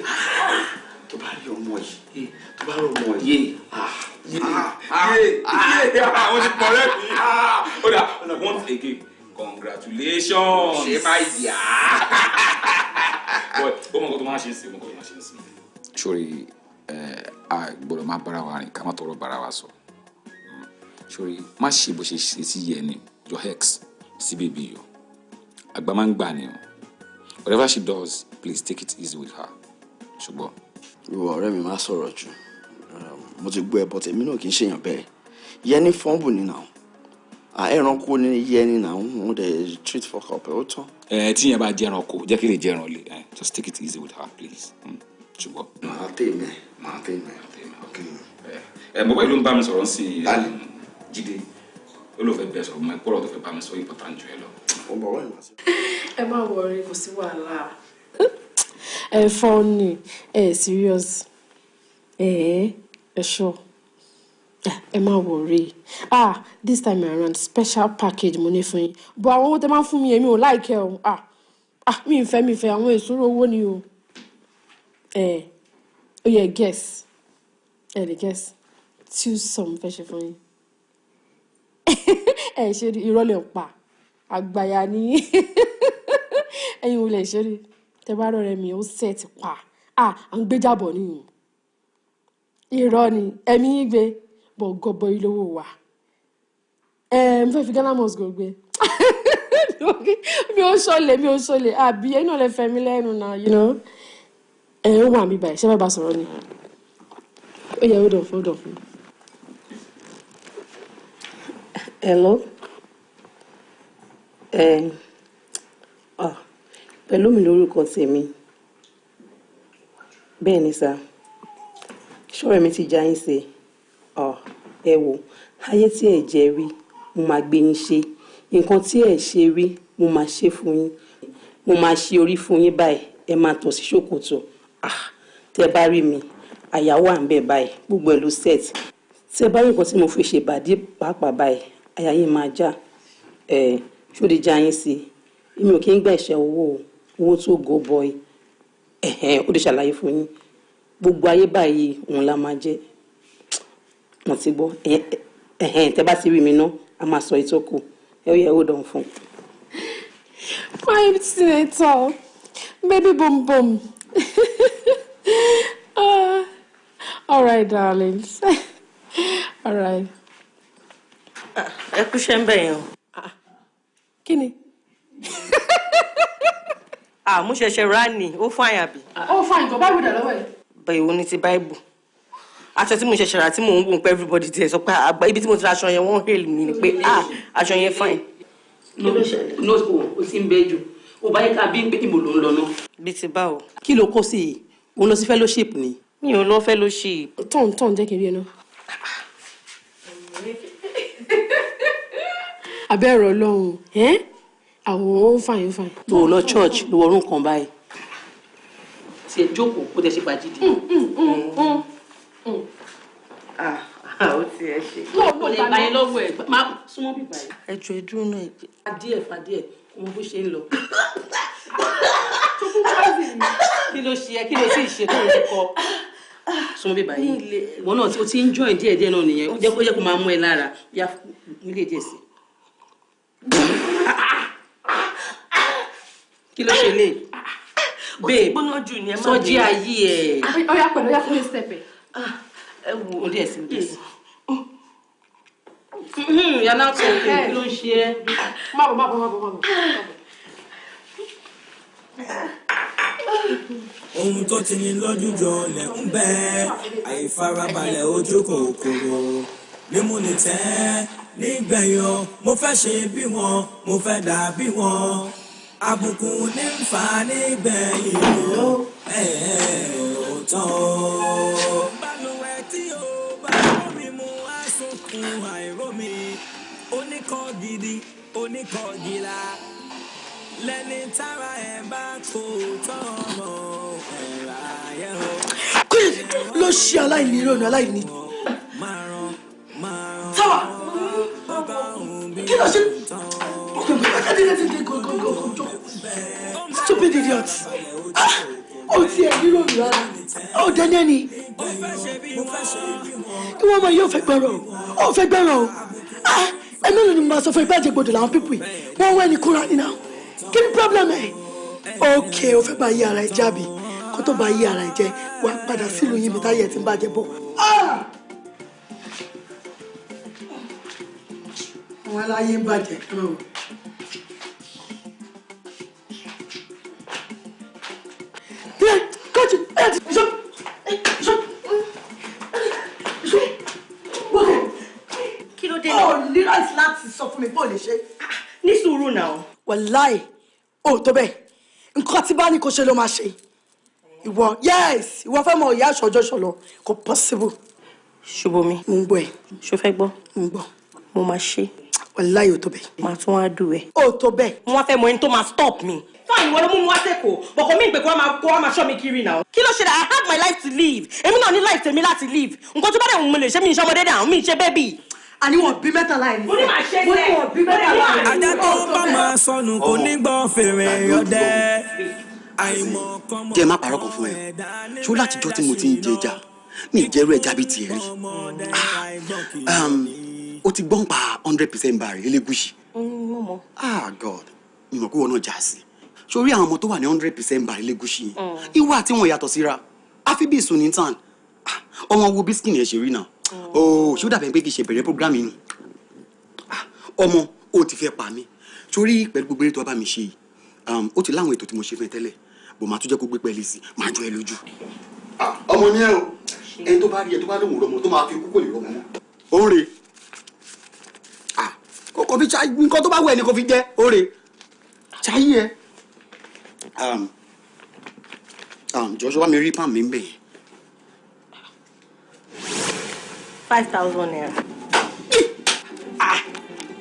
Tó bá rí ọmọ yìí, tó bá rí ọmọ yìí. Wọ́n ti pọ̀ rẹ́ mi. Ó dà once again. Congratulations. Ṣé máa yà á? Ó mọ̀ kó tó máa ṣe é sí. Sori, a gbọ́dọ̀ máa bára wa rìn ká má tọrọ bára wa sọ. Sori, má ṣe bó ṣe ṣe sí yẹ ni your ex sí bèbí yọ. Àgbà máa ń gbà ni o. Whatever she does, please take it easy with her. Ṣùgbọ́n. Ìwọ ọ̀rẹ́ mi máa sọ̀rọ̀ jù. Mo ti gbọ́ ẹbọ tèmi náà kì í ṣèyàn bẹ́ẹ̀. Yẹni fọ́nbù ni náà. Ẹranko ni yẹni náà wọ́n dẹ̀ treat for cup ó tán. Tí yẹn bá jẹ́ ẹranko, jẹ́ kí lè jẹ́ ẹran lè. Just take it easy with her, please. Ṣùgbọ́n. Màá tẹ̀ mẹ́. Mo bá ìlú ń bá mi sọ̀rọ̀ sí Jídé. Ó ló fẹ́ bẹ̀ sọ̀rọ̀ mọ́ ẹ̀kọ́ ọ̀rọ̀ tó fẹ́ bá mi sọ important jù ẹ lọ. Ẹ má worry, kò sí wàhálà. Ẹ funny, serious. Ẹ sure. Ẹ má worry. This time around special package mo ní fún yín. But àwọn owó tẹ́ máa ń fún mi èmi ò like o. Mi ì fẹ́ àwọn ìṣòro owó ni o. Ó yẹ guess. Ẹ lè guess. Some fẹ́ ṣe fún yín. Ṣe ìrọ̀lẹ́ ń pa. Àgbàyà ni ẹ̀yin ò lè ṣeré tẹ́ bá rọrẹ mi ó set pa à ń gbéjàbọ̀ nìyẹn irọ́ ni ẹ̀mí yín gbé bọ̀ gọbọ ìlówó wa mo fẹ́ fi Ghana must go gbé mi ò ṣọlẹ̀ àbí ẹ̀yin náà lè fẹ́ mi lẹ́nu náà ó wà mí báyìí ṣé bá bá sọ̀rọ̀ ni ó yẹ hold on. Hello. Pẹ̀lú mi lórúkọ tèmi bẹ́ẹ̀ ni sá ṣọ́rẹ́ mi ti já yín ṣe ẹ wò ayé tí ẹ jẹ́ rí mo máa gbé yín ṣe nǹkan tí ẹ ṣe rí mo máa ṣe fún yín mo máa ṣe orí fún yín báyìí ẹ máa tọ̀ sí ṣòkòtò tẹ bá rí mi àyàwó à ń bẹ̀ báyìí gbogbo ẹ̀ ló set tẹ bá rí nǹkan tí mo fi ṣèbàdí pàápàá báyìí àyà yín máa já ṣó lè já yín sí èmi ò kí ń gbà ìṣẹ́ owó o owó tó go boy ó lè ṣàlàyé fún yín gbogbo ayé báyìí òun la máa jẹ wọn ti gbọ́ tẹ́ bá ti rí mi ná a máa sọ ìtókù ẹ yẹ ó dán fún. Fine senator baby boom boom. All right darlings. All right. Ẹ kú ṣe ń bẹ̀ yẹn o. Kí ni? Mo ṣẹ̀ṣẹ̀ rà ní ó fine àbí. Ó fine kò Bible dà lọ́wọ́ ẹ̀. Bẹ́ẹ̀ wo ni ti Bible. Aṣọ tí mo ṣẹ̀ṣẹ̀ rà tí mò ń wò pé everybody ti sọ pé àgbà ibi tí mo ti ra aṣọ yẹn wọ́n hail mi ni pé aṣọ yẹn fine. No o ti ń bẹ jù o bá yẹ ká bí pé ìmọ̀ ló ń lọ náà. Bí ti báwo. Kí ló kó sí i òun lọ sí fellowship ni. Mi ò lọ fellowship. Tọ̀n jẹ́ kí n rí ẹ náà. Abẹ́rẹ́ Ọlọ́run àwọn fine. Tó lọ church ló wọrún kan báyìí. Ṣé jókòó ó tẹ̀ ṣe gbàjídì. Ó ti ẹ ṣe. Kò lè bá yín lọ́wọ́ ẹ̀ máa súnmọ́ bíbá yìí. Ẹjọ́ ìdúró náà. Fàdíẹ̀ kò mọ bó ṣe ń lọ. Kí ló ṣe ẹ kí ló sì ṣe tó ń kọ súnmọ́ bíbá yìí. Ìwọ náà o ti ń join díẹ̀díẹ̀ náà nìyẹn ó jẹ́ kó máa mú ẹ lára yá nílé díẹ̀ sí. Kí ló ṣe lè? Babe sọjí ayé ẹ̀. Ọya pẹ̀lú ọya fún mi step ẹ̀. Ẹ wo orí ẹ̀ sí orí ẹ̀ sí. Yàrá tó kí ló ń ṣe ẹ́? Má bọ̀. Ohun tó ti ní lọ́dún jọ lẹ́kún bẹ́ẹ̀ àìfarabalẹ̀ ojú kòkòrò mímú ni tẹ́ nígbẹ̀yàn mo fẹ́ ṣe bí wọn mo fẹ́ dà bí wọn àbùkù ní ń fà nígbẹ̀yìn ó tán. Balùwẹ̀ tí ó bá rómi mu á sunkún àìrómi oníkọ́ gidi oníkọ́ gíla lẹ́ni tára ẹ̀ bá kó tọ́mọ ẹ̀rà yẹ̀ o. Kí ló ṣe aláìní ìrònú aláìní? Táwa kí ló ṣe? Stupid idiot! Ó ti ẹ̀ ní ìrònú rárá. Ó dẹ́ni ẹni. Ìwọ́n ọmọ yóò fẹ́ gbọ́rọ̀ o. Ó fẹ́ gbọ́rọ̀ o. Ẹ̀mí ló ní mo máa sọ fún ìbàjẹ́ gbọdọ̀ làwọn pípì. Wọ́n wẹ́ ní kúrò nínú. Kí ni problem ẹ̀? Okay, o fẹ́ bá yí ara ẹ jábì kó tó bá yí ara ẹ jẹ wà padà sílùú yìí mi táyé ẹ ti ń bàjẹ́ bọ̀. Àwọn aláyé ń bàjẹ́ kan o. Kọ́jú ẹ̀ ti ṣọ́. Kí ló dé? Ó ní láti sọ fún mi bó lè ṣe. Ní sùúrù náà. Wàláì ó tó bẹ́ẹ̀ nǹkan tí bá ní kó ṣe ló máa ṣe ìwọ yes ìwọ fẹ́ mọ ìyá àṣọjọ́ ṣọlọ kò possible. Ṣùbọ́mi mo ń gbọ́ ẹ. ṣó fẹ́ gbọ́? mo ń gbọ́. mo máa ṣe. Wàláì ó tó bẹ́ẹ̀. màá tún wá dùn ẹ. ó tó bẹ́ẹ̀. mo wá fẹ́ mọ ẹni tó máa stop mi. fáwọn ìwọ ló mú mi wá sẹ́kọ̀ọ́ bọ̀kọ̀ mi ìpè kó wá máa ṣọ́ mi kiri náà. kí ló ṣe dà I have my life to live èmi náà ní life tèmi láti live nǹkan tó bá dẹ̀ mo lè ṣe mi ní sọmọdé dà mi ṣe bébì. Àní wọn bí mẹ́tàlá ẹni. mo ní màá ṣe mo ní wọn bí mẹ́tàlá ẹni. Ajá tó bá máa sọnù kò ní gbọ́ fèrè ọdẹ. Jẹ́ má parọ́ kan fún ẹ ṣó látijọ́ tí mo ti ń jẹ ẹja mi ì jẹ́rú ẹja bíi tiẹ̀ rí o ti gbọ́n pa 100% bàrẹ̀ Elégùṣì. God mi mọ̀ pé wọn náà já sí sórí àwọn ọmọ tó wà ní 100% bàrẹ̀ Elégùṣì yẹn ìwà tí wọn yàtọ̀ síra àfi bí ìsùn ní tàn ọmọ wo bísíkìnì ẹ̀ ṣe rí náà ṣó dàbẹ̀ pé kì í ṣe bẹ̀rẹ̀ program yìí ọmọ o ti fẹ́ pa mí sórí pẹ̀lú gbogbo ètò ọba mi ṣe yìí ó ti láwọn ètò tí mo ṣe fún ẹ tẹ́lẹ̀ bò máa tún jẹ́ kó gbé pẹ́ẹ́lí sí máa jọ ẹ lójú. ọmọ ni ẹ o ẹni tó bá rí ẹ tó bá lóhùn rọmọ tó máa fi kúkò lè rọmọ mọ́. ó ń re kókò fi nǹkan tó bá wù ẹ ni kò fi jẹ́ ó re ṣáyé ẹ. jọ́sọ́ bá mi rí pàm mi ń bẹ̀ yẹn. 5,000 naira.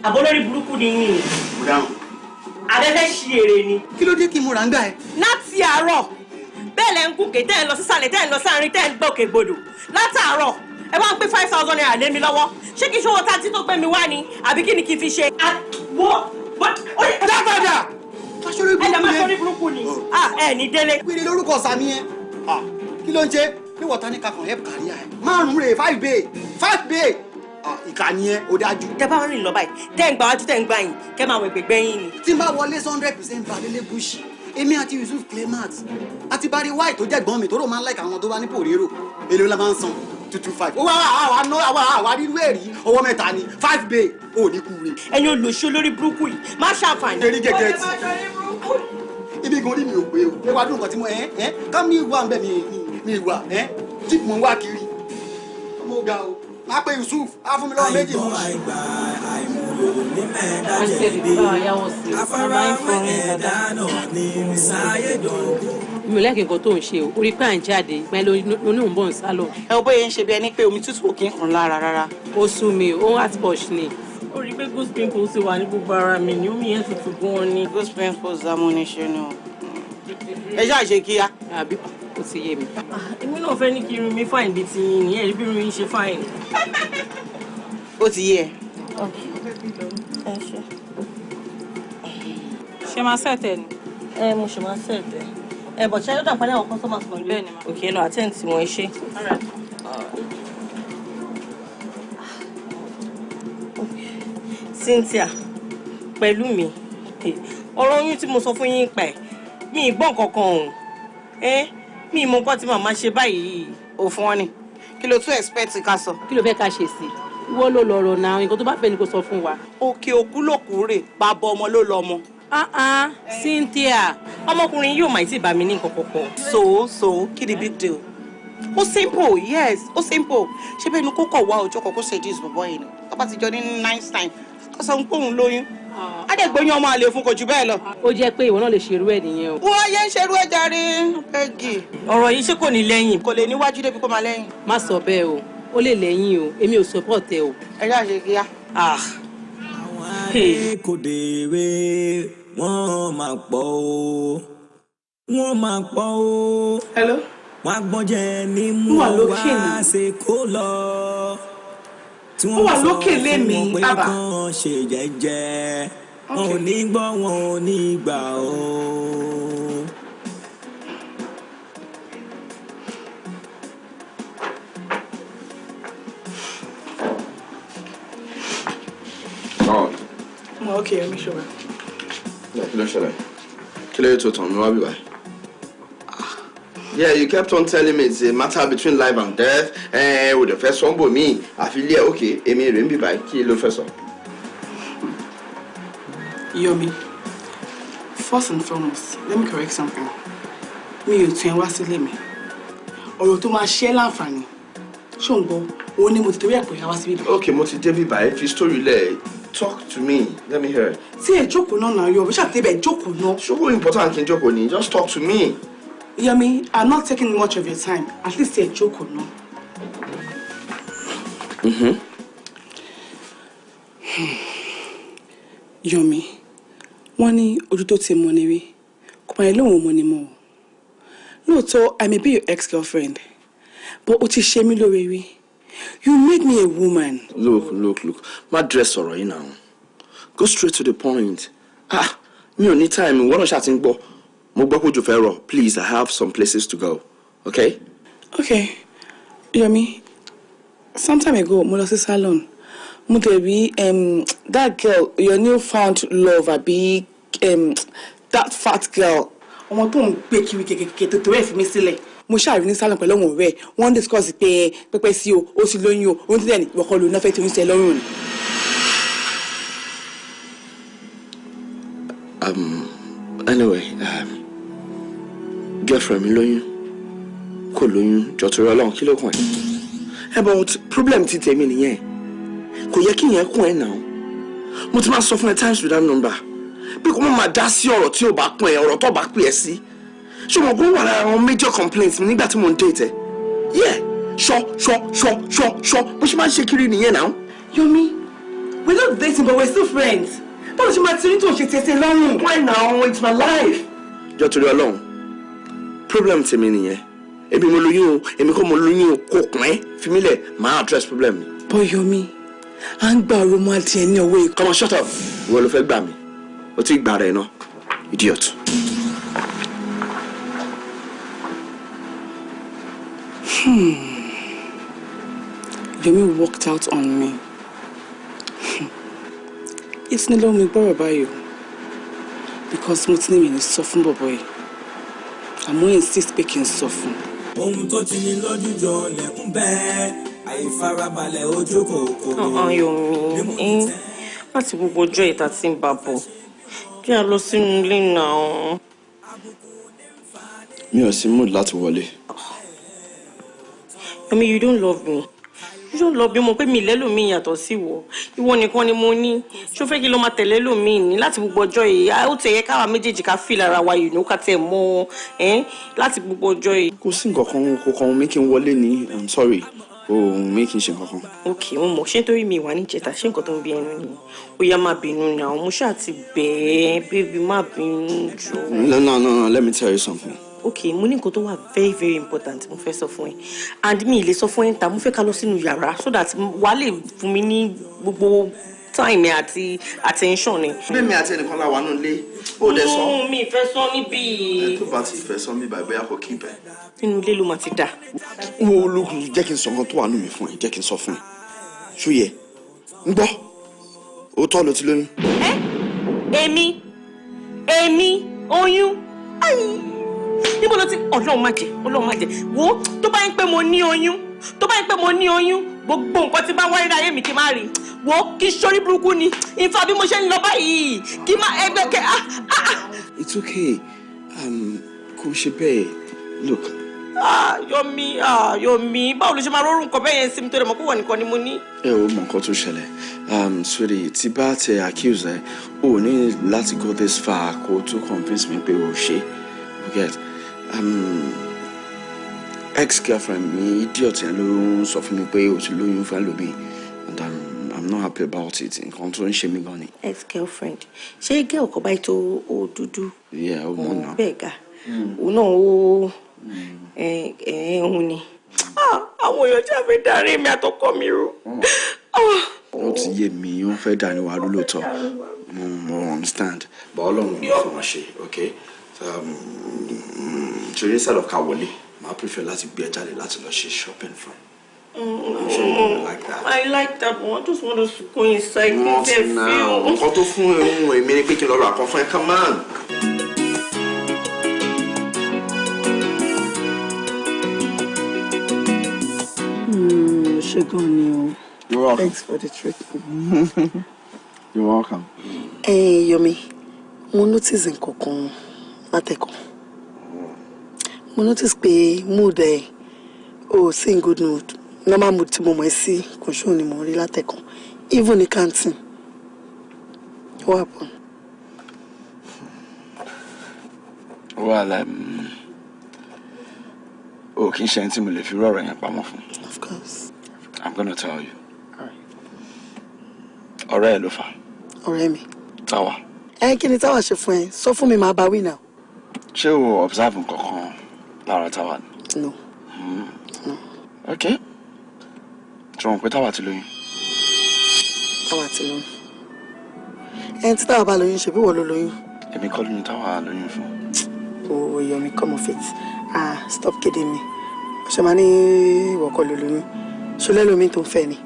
Àbólórí burúkú ni yín. mo dáhùn. Adẹ́fẹ́ ṣí èrè ni. Kí ló dé kí mo rà ń gbà ẹ? Láti àárọ̀ bẹ́ẹ̀ lẹ́ ń gùnkè tẹ́ ẹ̀ lọ sísàlẹ̀ tẹ́ ẹ̀ lọ sáàrin tẹ́ ẹ̀ ń gbòkè gbòdò. Látàárọ̀ ẹ wá ń pín 5,000 naira lé mi lọ́wọ́. Ṣé kí ṣòwò tá a ti tó gbé mi wá ni? Àbí kí ni kí n fi ṣe? Dábàdà! sórí burúkú ni ẹ ní délé. wíìlì lórúkọ sàmì yẹn kí ló ń ṣe ní wọ́ta ní kakàn help kárí ẹ̀ márùn-ún rè 5 bay ìkànnì ẹ̀ ó dájú. tẹ bá rìn lọ báyìí tẹ ń gbà wájú tẹ ń gbà yín kẹ máa wọ ẹgbẹgbẹ yín ni. tí n bá wọlé 100% balẹ̀lẹ̀ bush èmi àti Yusuf Clement àti Barry White tó jẹ́ gbọ́n mi tó rò máa ń láìka àwọn tó bá ní pòrérò èlò la máa ń san 225. ó wá àwa rírú èrì ọwọ́ mẹ́ta ni 5 bay ó ní kú re. ẹ̀yin olùsọ lórí burúkú yìí má ṣàǹfààní. eré gẹ́gẹ́ tí ibi gan ni mi ò pé o ẹ wá dùn nǹkan tí mo ká mi ìwà ń bẹ̀ mi ìwà tí mo ń wá kiri ọmọ ọ̀gá o má pé Yusuf á fún mi lọ́wọ́ méjì mú. mi ò lẹ́kìn kan tó ń ṣe o orí pé à ń jáde ìgbà lóníhùn bọ̀ ń sálọ. ẹ o bóyá ń ṣe bí ẹni pé omi tútù kì í kàn lára rárá. ó sú mi ó ń heart bush ni. ó rí i pé ghost pimples wà ní gbogbo ara mi ni omi yẹn tutù gan ni. ghost pimples amúniṣe ni o. ẹ ṣáà ṣe kíá. àbí ó ti yé mi. èmi náà fẹ́ ní kí irun mi fáìn bíi ti yín nìyẹn rí bí irun yín ṣe fáìn. ó ti yé ẹ. ṣe máa ṣẹ̀tẹ̀ ni. mo ṣe máa ṣẹ̀tẹ̀ bọ̀ ṣe lọ́dọ̀ àpárí àwọn customers kan lé òkè lọ attend tí wọ́n ṣe. Cynthia pẹ̀lú mi ọ̀rọ̀ oyún tí mo sọ fún yín pa ẹ̀ mi ì gbọ́n kankan ọ̀hún mi ì mọ nǹkan tí màmá ṣe báyìí. òfin wọn ni kí ló tún expect ká sọ. kí ló fẹ́ ká ṣe sí i ìwọ ló lọ́rọ̀ náà nǹkan tó bá fẹ́ ni kò sọ fún wa. òkè òkú lòkú rè bàbá ọmọ ló lọ ọmọ. Cynthia ọmọkùnrin yóò máa ti bá mi ní nǹkan kankan. so kí ni big deal. ó simple yes ó simple ṣé bẹ́ẹ̀ ni kókò wá ọjọ́ kan kó ṣe dis bọ̀bọ̀ yìí ni tó bá ti jọ ní nice time kó sọ pé òun lóyún adẹ́gbóyún ọmọ àlè fún kò jù bẹ́ẹ̀ lọ. ó jẹ́ pé ìwọ náà lè ṣerú ẹ̀ nìyẹn o. wọ́n yẹ ń ṣerú ẹ̀ jàre peggy. ọ̀rọ̀ yìí ṣé kò ní lẹ́yìn. kò lè níwájú débi kó máa lẹ́yìn. má sọ bẹ́ẹ̀ o ó lè lẹ́yìn o èmi ò support ẹ o. ẹ yáa ṣe kíá. àwọn adé kò dèrè wọ́n máa pọ̀ o wọ́n máa pọ̀ o. hello. wọ́n á gbọ́njẹ ní mú wá ṣe kó lọ. tí wọ́n sọ fún wọn pé kàn ṣe jẹ́jẹ́ wọn ò ní gbọ́ wọn ò ní gbà o. Okay, let me show you. Kí ló ṣẹlẹ̀? Kí ló yẹ tó tàn mí wá bí wá? Yeah, you kept on telling me it's a matter between life and death. With the first one, but me, I feel yeah, okay. Èmi rè ń bí báyìí. Kí ló fẹ́ sọ? Yomi, first and foremost, let me correct something. Mi ò tún ẹ wá sílé mi. Ọ̀rọ̀ tó máa ṣe láǹfààní. Ṣó ń gbọ́, òun ni mo ti torí ẹ̀ pè é wá síbí. Okay, mo ti dé bí báyìí. Fi story lẹ̀. Talk to me. Let me hear it. See, ẹ jókòó náà náà yọ. Bí ṣàtẹ́ bẹ̀ jókòó náà. Ṣùgbọ́n important kí n jókòó ni. Just talk to me. Yomi, I'm not taking much of your time. At least ẹ jókòó náà. Yomi, wọ́n ní ojú tó ti mọ ni rí. Kò máa lóun ò mọ ni mọ́ o. Lóòótọ́, I may be your ex-girlfriend, but ó ti ṣe mí lóore rí. You made me a woman. Look. Má dress ọ̀rọ̀ yìí now. Go straight to the point. Mi ò ní time. Wọ́n náà ṣáà ti ń gbọ́. Mo gbọ́ kójú fẹ́ rọ̀. Please, I have some places to go. Okay? Okay. Yomi, some time ago, mo lọ sí salon. Mo dẹ̀ rí that girl, your newfound love, àbí that fat girl. Ọmọ tó ń gbé kiri kékeré tó tó ẹ̀ fi mí sílẹ̀. Mo ṣàrí ní salon pẹ̀lú àwọn ọ̀rẹ́ wọ́n discuss pé pẹ́pẹ́ sí o ó ti lóyún o ó ti dẹ̀ ní ìwọ̀kọ́ lóun náà fẹ́ tó ń ṣe lọ́rùn ni. Anyway, girlfriend mi lóyún kò lóyún jọ torí Ọlọ́run kí ló kàn ẹ́. But problem ti tèmi nìyẹn kò yẹ kí yẹn kún ẹ náà mo ti máa sọ fún ẹ times without number bí kò má máa dá sí ọ̀rọ̀ tí ò bá kún ẹ ọ̀rọ̀ tó bá pè ẹ́ sí. Ṣé mo gbọ́ wà lára àwọn major complaints mi nígbà tí mo ń date ẹ? Yeah, ṣọ bó ṣe máa ń ṣe kiri nìyẹn náà. Yomi, we're not dating but we're still friends. Báwo ṣe máa ti rí tó ṣe tẹ̀sẹ̀ lọ́rùn? Why now? It's my life. Jọ torí Ọlọ́run, problem tèmi nìyẹn. Èmi mo lóyún o, èmi kọ́ mo lóyún o, kò kún ẹ́, fi mí lẹ̀, máa address problem mi. But Yomi, à ń gba ọ̀rọ̀ mọ́ adìẹ ní ọwọ́ ikú. Come on, shut up. Ìwọ ló fẹ́ gbà mí, o ti gbà rẹ̀ náà. Idiot. Yomi walked out on me. It's no longer me about you. Because mo ti ní mi ní sọ fún bọ̀bọ̀ yìí. Àmọ́ insist pé kí n sọ fún. Ohun tó ti ní lójú jọ lẹ́kún bẹ́ẹ̀, àìfarabalẹ̀ ojú kòkòrò. Yomi, láti gbogbo ọjọ́ ìta tí ń bá bọ̀, kí a lọ sínú ilé náà. Mi ò sí mood láti wọlé. Yomi, you don't love me. You don't love me. Mo pé mi lẹ́lòmíì yàtọ̀ sí ìwọ. Ìwọ nìkan ni mo ní. Ṣó fẹ́ kí ló máa tẹ̀lé lòmíì ní láti gbogbo ọjọ́ yìí. Ó tẹ̀ yẹ káwa méjèèjì ká feel ara wa yìí ká tẹ̀ mọ́ láti gbogbo ọjọ́ yìí. Kò sí nǹkan kan mi kí n wọlé ní. I'm sorry. Mi kì í ṣe nǹkan kan. Okay, mo mọ̀. Ṣé nítorí mi wà ní ìjẹta ṣé nǹkan tó ń bí ẹnu ni? Ó yá má bínú náà. Mo ṣáà ti bẹ́ẹ̀ baby má bínú jọ. No, let me tell you something. Okay, mo ní nǹkan tó wà very very important mo fẹ́ sọ fún ẹ and mi lè sọ fún ẹ níta mo fẹ́ ká lọ sínú yàrá so that wàá lè fún mi ní gbogbo time àti attention ni. bẹ́ẹ̀ mi àti ẹnìkan la wà nù lé ó dẹ̀ sọ. mi fẹ́ sọ níbí. tó bá ti fẹ́ sọ mi báyìí bóyá kò kí n bẹ̀. nínú ilé ló máa ti dà. wo ológun jẹ́ kí n sọ nǹkan tó wà nù mí fún ẹ jẹ́ kí n sọ fún ẹ ṣó yẹ ń gbọ́ òótọ́ ló ti lóyún. èmi oyún níbo ló ti ọlọ́run má jẹ́ wo tó bá ń pẹ́ mo ní oyún gbogbo nǹkan tí bá wáyé láyé mi kí n má rí wo kí sórí burúkú ni ìfà bí mo ṣe ń lọ báyìí kí má ẹgbẹ́ kẹ It's okay kò ṣe bẹ́ẹ̀ look. Yomi báwo ló ṣe máa rọrùn nǹkan bẹ́ẹ̀ yẹn sí mi tó dẹ̀ mọ́ kó wọ̀ nìkan ni mo ní. ẹ ò mọ nǹkan tó ṣẹlẹ̀ sweetie tí bá tẹ accuse ẹ ò ní láti go this far kó tó convince me pé o ṣe you get ex-girlfriend mi idiot yẹn ló ń sọ fún mi pé o ti lóyún fún ẹlòmíì and I'm not happy about it nǹkan tó ń ṣe mí gan ni. ex-girlfriend ṣé gẹ́ ọ̀kọ́ báyìí tó o dúdú. yeah o mọ̀ náà. bẹ́ẹ̀ ga òun náà ó òun ni àwọn èèyàn tí a fẹ́ darí mi àtọkọ mi rú. ó ti yé mi ó fẹ́ dání wa lólóòótọ́ mo understand but ọlọ́run ní fún wọn ṣe okay ṣe instead of ká wọlé I prefer láti gbé ẹ jáde láti lọ ṣe shopping fún. I'm sure you don't like that. I like that but I just want us to go inside. Not now. Nǹkan tó fún èmi ni pé kí n lọ ra kan fún ẹ come on. Ṣé gan ni o. You're welcome. Thanks for the treat. You're welcome. Yomi, mo notice nǹkan kan látẹ̀kọ̀. Mo notice pé mood ẹ o sí in good mood. Normal mood tí mo mọ̀ ẹ́ sí kò ṣóò ni mo rí látẹ̀kọ̀. Even ní canteen. What happened? Well, kì í ṣe ẹni tí mo lè fi rọrọ yẹn pamọ́ fún. Of course. I'm gonna tell you. Ọ̀rẹ́ ẹ ló fà. Ọ̀rẹ́ mi. Táwa. Kí ni Táwa ṣe fún ẹ? Sọ fún mi máa bá wí náà. Ṣé o observe nǹkan kan lára Táwa ni? No. No. Okay. Ṣé o mọ̀ pé Táwa ti lóyún? Táwa ti lóyún. Ẹni tí Táwa bá lóyún ṣe bí wọ́n ló lóyún. Èmi kọ́ lóyún Táwa lóyún fún. Oh, Yomi, come off it. Stop kidding me. Ṣé máa ní ìwọ kọ́ ló lóyún? Ṣé lẹ́lòmíì tó ń fẹ́ ni?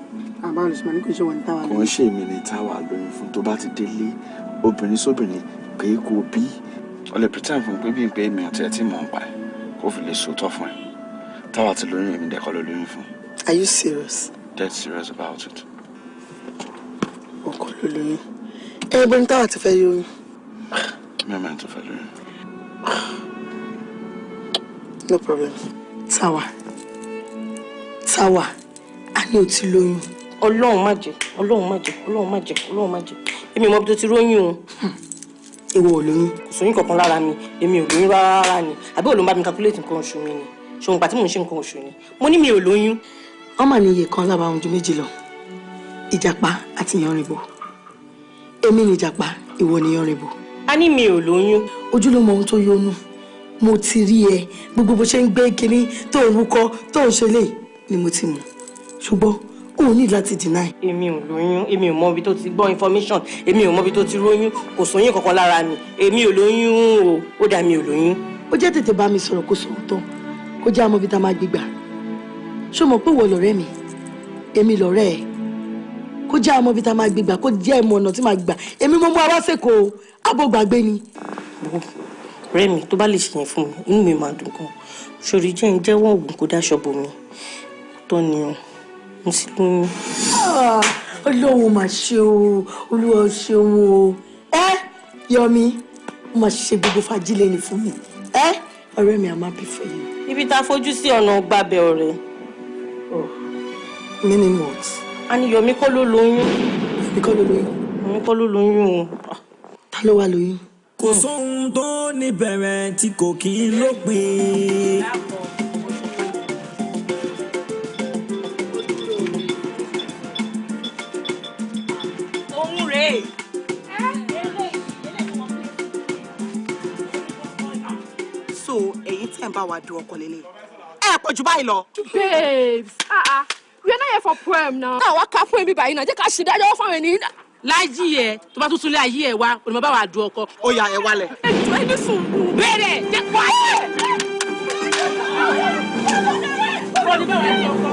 Báwo ló ṣe máa ní kò ṣe wọ́n ní Táwa lóyún? Kò ń ṣe èmi ni Táwa lóyún fún tó bá ti délé obìnrin sóbìnrin pé kò bí. O lè pretend fún pé bí n pé mi ò tiẹ̀ tí mò ń pa ẹ̀ kó fi lè sòótọ́ fún ẹ. Táwa ti lóyún èmi dẹ̀ kọ́ ló lóyún fún. Are you serious? Dead serious about it. Ọkọ ló lóyún. Bó ní Táwa ti fẹ́ lóyún. Mi ò mẹ́rin tó fẹ́ lóyún. No problem. Táwa, a ní o ti lóyún. Ọlọ́run má jẹ́. Èmi mọ̀ bí tó ti róyún o. Ìwọ ò lóyún. Kò sóyún kankan lára mi. Èmi ò lóyún rárá ni. Àbí òun ló ń bá mi calculate nǹkan oṣù mi ni. Ṣòwò ìgbà tí mò ń ṣe nǹkan oṣù ni. Mo ní mi ò lóyún. Wọ́n mà ní iye kan lábàá ohun ju méjì lọ. Ìjàpá àti Yánrinbó. Èmi ni Ìjàpá, ìwọ ni Yánrinbó. A ní mi ò lóyún. Ojú ló mọ ohun tó yónú. Mo ti rí ẹ gbogbo bó ṣe ń gbé kinní tó ń wúkọ́ tó ń ṣe lè ni mo ti mọ̀. Ṣùgbọ́n o ní láti deny. èmi ò lóyún, èmi ò mọ ibi tó ti gbọ́ information, èmi ò mọ ibi tó ti róyún, kò sóyún kankan lára mi, èmi ò lóyún o, ó dà mí ò lóyún. ó jẹ́ tètè bá mi sọ̀rọ̀ kó sọ̀rọ̀ tán kó jẹ́ àmọ́ ibi tá a máa gbégbà ṣó mọ̀ pé wọ́n lọ̀rẹ́ mi èmi lọ̀rẹ́ ẹ̀ kó jẹ́ àmọ́ ibi tá a máa gbégbà kó jẹ́ ẹ̀mọ ọ̀nà tí màá gbà èmi mo mú wa wá sẹ́kọ̀ọ́ àbọ̀ gbàgbé ni. ọ̀rẹ́ mi tó bá lè ṣèyẹn fún mi inú mi máa dùn gan ṣòrí jẹ́ ń jẹ́wọ́ òògùn kó dáṣọ bò mí tó ni o mo sì lóyún. Ọlọ́run máa ṣe o Olúwa ṣeun o Yọ̀mí ó máa ṣe gbogbo fàjílẹ̀ ni fún mi ọ̀rẹ́ mi I'm happy for you. ibi tá a fojú sí ọ̀nà gbàbẹ̀ ọ̀rẹ́. Meaning what? a ní Yọ̀mí kọ́ ló lóyún. Yọ̀mí kọ́ ló lóyún. Yọ̀mí kọ́ ló lóyún o. ta ló wá lóyún? kò sóhun tó níbẹ̀rẹ̀ tí kò kí ń lópin. òun rèé. so èyí tẹ̀ ń bá wa du ọkọ lélẹ̀ pọ̀ jù báyìí lọ. babes we are not here for poem now. káwa ká fún èmi báyìí náà jẹ́ ká ṣe dájọ́ fún àwọn ènìyàn. láìjí ẹ tó bá tún tún lé ayé ẹ wá onímọ̀ bá wà du ọkọ. ó yá ẹ wálẹ̀. ẹ ní sùúrù. bẹ́ẹ̀ jẹ́ wáyé. onímọ̀ wà du ọkọ.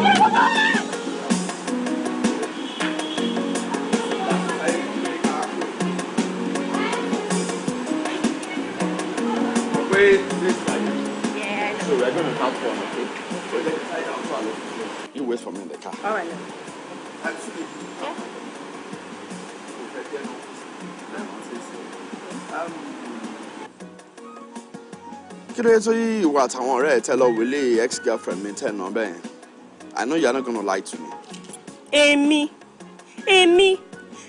So we're going to have fun, okay? You wait for me in the car. All right. Kí ló dé tó yí ìwà àtàwọn ọ̀rẹ́ ẹ̀ tẹ́ lọ wílé ex-girlfriend mi tẹ̀ náà bẹ́ẹ̀? I know you're not going to lie to me.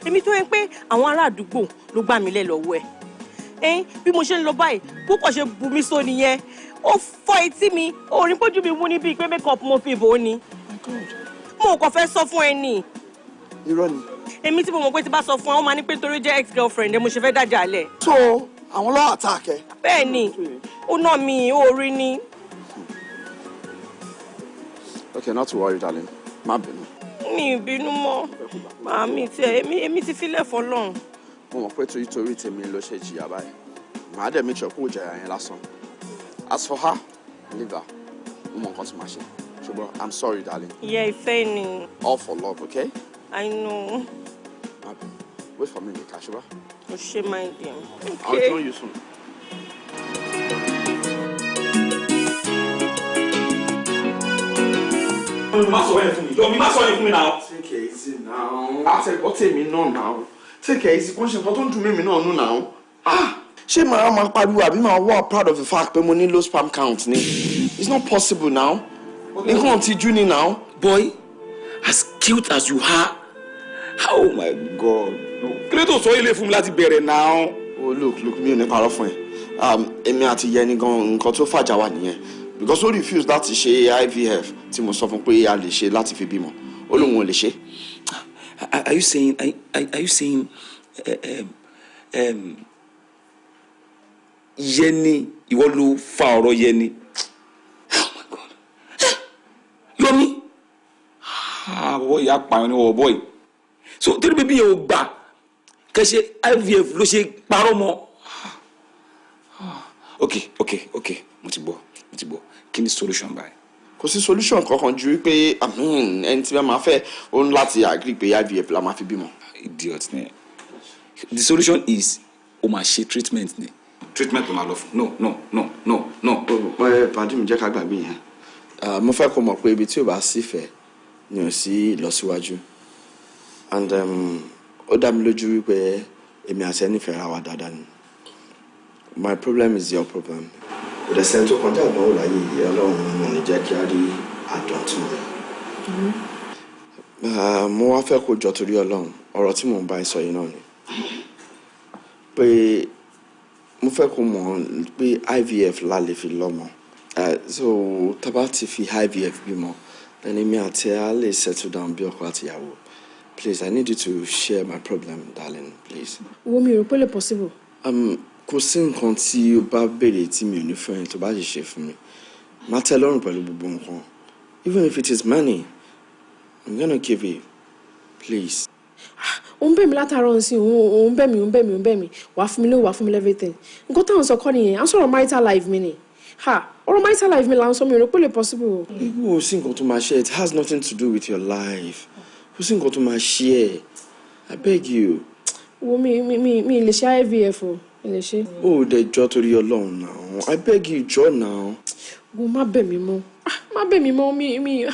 èmi tó yẹ pé àwọn ará àdúgbò ló gbà mí lẹ̀ lọ́wọ́ ẹ̀. bí mo ṣe ń lọ báyìí púpọ̀ ṣe bu mi só nìyẹn ó fọ etí mi orin pójú mi wú níbi pé make up mo fi bò ó ni mo kàn fẹ́ sọ fún ẹ ní. irọ́ ni. èmi tí mo mọ̀ pé tí bá sọ fún ẹ wọ́n máa ní pé torí jẹ́ ex-girlfriend ẹ mo ṣe fẹ́ dájà lẹ̀. so àwọn lọ́wọ́ attack ẹ. bẹ́ẹ̀ ni ó ná mi ó rí ni. Okay, not to worry, darling. Má bínú. mi ì bínú mọ́ màmí tí èmi ti filẹ̀ fọlọ́run. mo mọ̀ pé torí tèmi ló ṣe jìyà báyìí màá dẹ̀ make sure kó jẹ̀yà yẹn lásán. As for her, leave her. Mo mọ̀ nǹkan tí màá ṣe. Ṣùgbọ́n I'm sorry, darling. ìyá ìfẹ́ ni. All for love, okay? I know. Má bínú. Wait for me in the car, ṣùgbọ́n. o ṣe máa ń dẹ̀. I'll join you soon. Má sọ yẹn fún mi. Yọ̀mí má sọ yẹn fún mi now. Take it easy now. Ọtí mi náà now. Take it easy. Kò ṣe nǹkan tó ń dùn mí náà nù now. Ṣé màá máa pariwo àbí màá wà proud of the fact pé mo ní low sperm count ni? It's not possible now. Nǹkan ti jú ni now. Boy, as cute as you are, oh my God. Kí ló tó sọ ilé fún mi láti bẹ̀rẹ̀ now? Oh look, mi ò ní parọ́ fún ẹ. Èmi àti Yẹni gan nǹkan tó fàjà wà nìyẹn. Because ó refuse láti ṣe IVF tí mo sọ fún pé a lè ṣe láti fi bímọ. Ó lóun ò lè ṣe. Are you saying Yẹni ìwọ ló fa ọ̀rọ̀ Yẹni? Oh my God. Yọ̀mí. Bọ̀bọ̀ ìyá pààyàn ni wọ̀ bọ̀ yìí. So torí bíbí yẹn ò gbà kẹ́sẹ̀ IVF ló ṣe parọ́ mọ́. Okay. Mo ti gbọ́. Kí ni solution báyìí? Kò sí solution kankan ju wípé ẹni tí wọ́n máa fẹ́ ó ń láti agree pé IVF la máa fi bímọ. Idiot ni. The solution is o máa ṣe treatment ni. Treatment ló máa lọ fún. No. Pàdé mi jẹ́ ká gbàgbé yẹn. Mo fẹ́ kó mọ̀ pé ibi tí ò bá sífẹ̀ẹ́ ni ò sí ìlọsíwájú. And ó dá mi lójú wípé èmi àti ẹni fẹ́ra wa dáadáa ni. My problem is your problem. Kò dẹ̀ sẹ́ni tó kọjá àdánwò láyé yìí Ọlọ́run mo ní jẹ́ kí a rí àdọ̀tún. Mo wá fẹ́ kó jọ torí Ọlọ́run ọ̀rọ̀ tí mò ń bá ẹ sọ yìí náà ni. Pé mo fẹ́ kó mọ̀ pé IVF la lè fi lọ́mọ. So tá bá ti fi IVF bímọ ẹni mi àti ẹ á lè settle down bí ọkọ àti ìyàwó. Please, I need you to share my problem, darling, please. Wo mi rò pé lè possible. Kò sí nǹkan tí o bá béèrè tí mi ò ní fẹ́ tó bá ṣe ṣe fún mi. Má tẹ́ lọ́rùn pẹ̀lú gbogbo nǹkan. Even if it is money, I'm gonna give you. Please. Òun bẹ̀ mí látàárọ̀ nsìn, òun bẹ̀ mí. Wàá fún mi lówó, wàá fún mi everything. Nǹkan táwọn sọ kọ́ nìyẹn, à ń sọ̀rọ̀ marital life mi ni. Ọ̀rọ̀ marital life mi là ń sọ mi rò pé lè possible. Ibu ò sí nǹkan tó máa ṣe. It has nothing to do with your life. Kò sí nǹkan tó máa ṣe. I beg you. Wo mi lè ṣe IVF o, mi lè ṣe. Oh, dẹ̀ jọ̀ọ́ torí Ọlọ́run now. I beg you, jọ̀ọ́ now. Wo má bẹ̀ mí mọ́. Má bẹ̀ mí mọ́ mi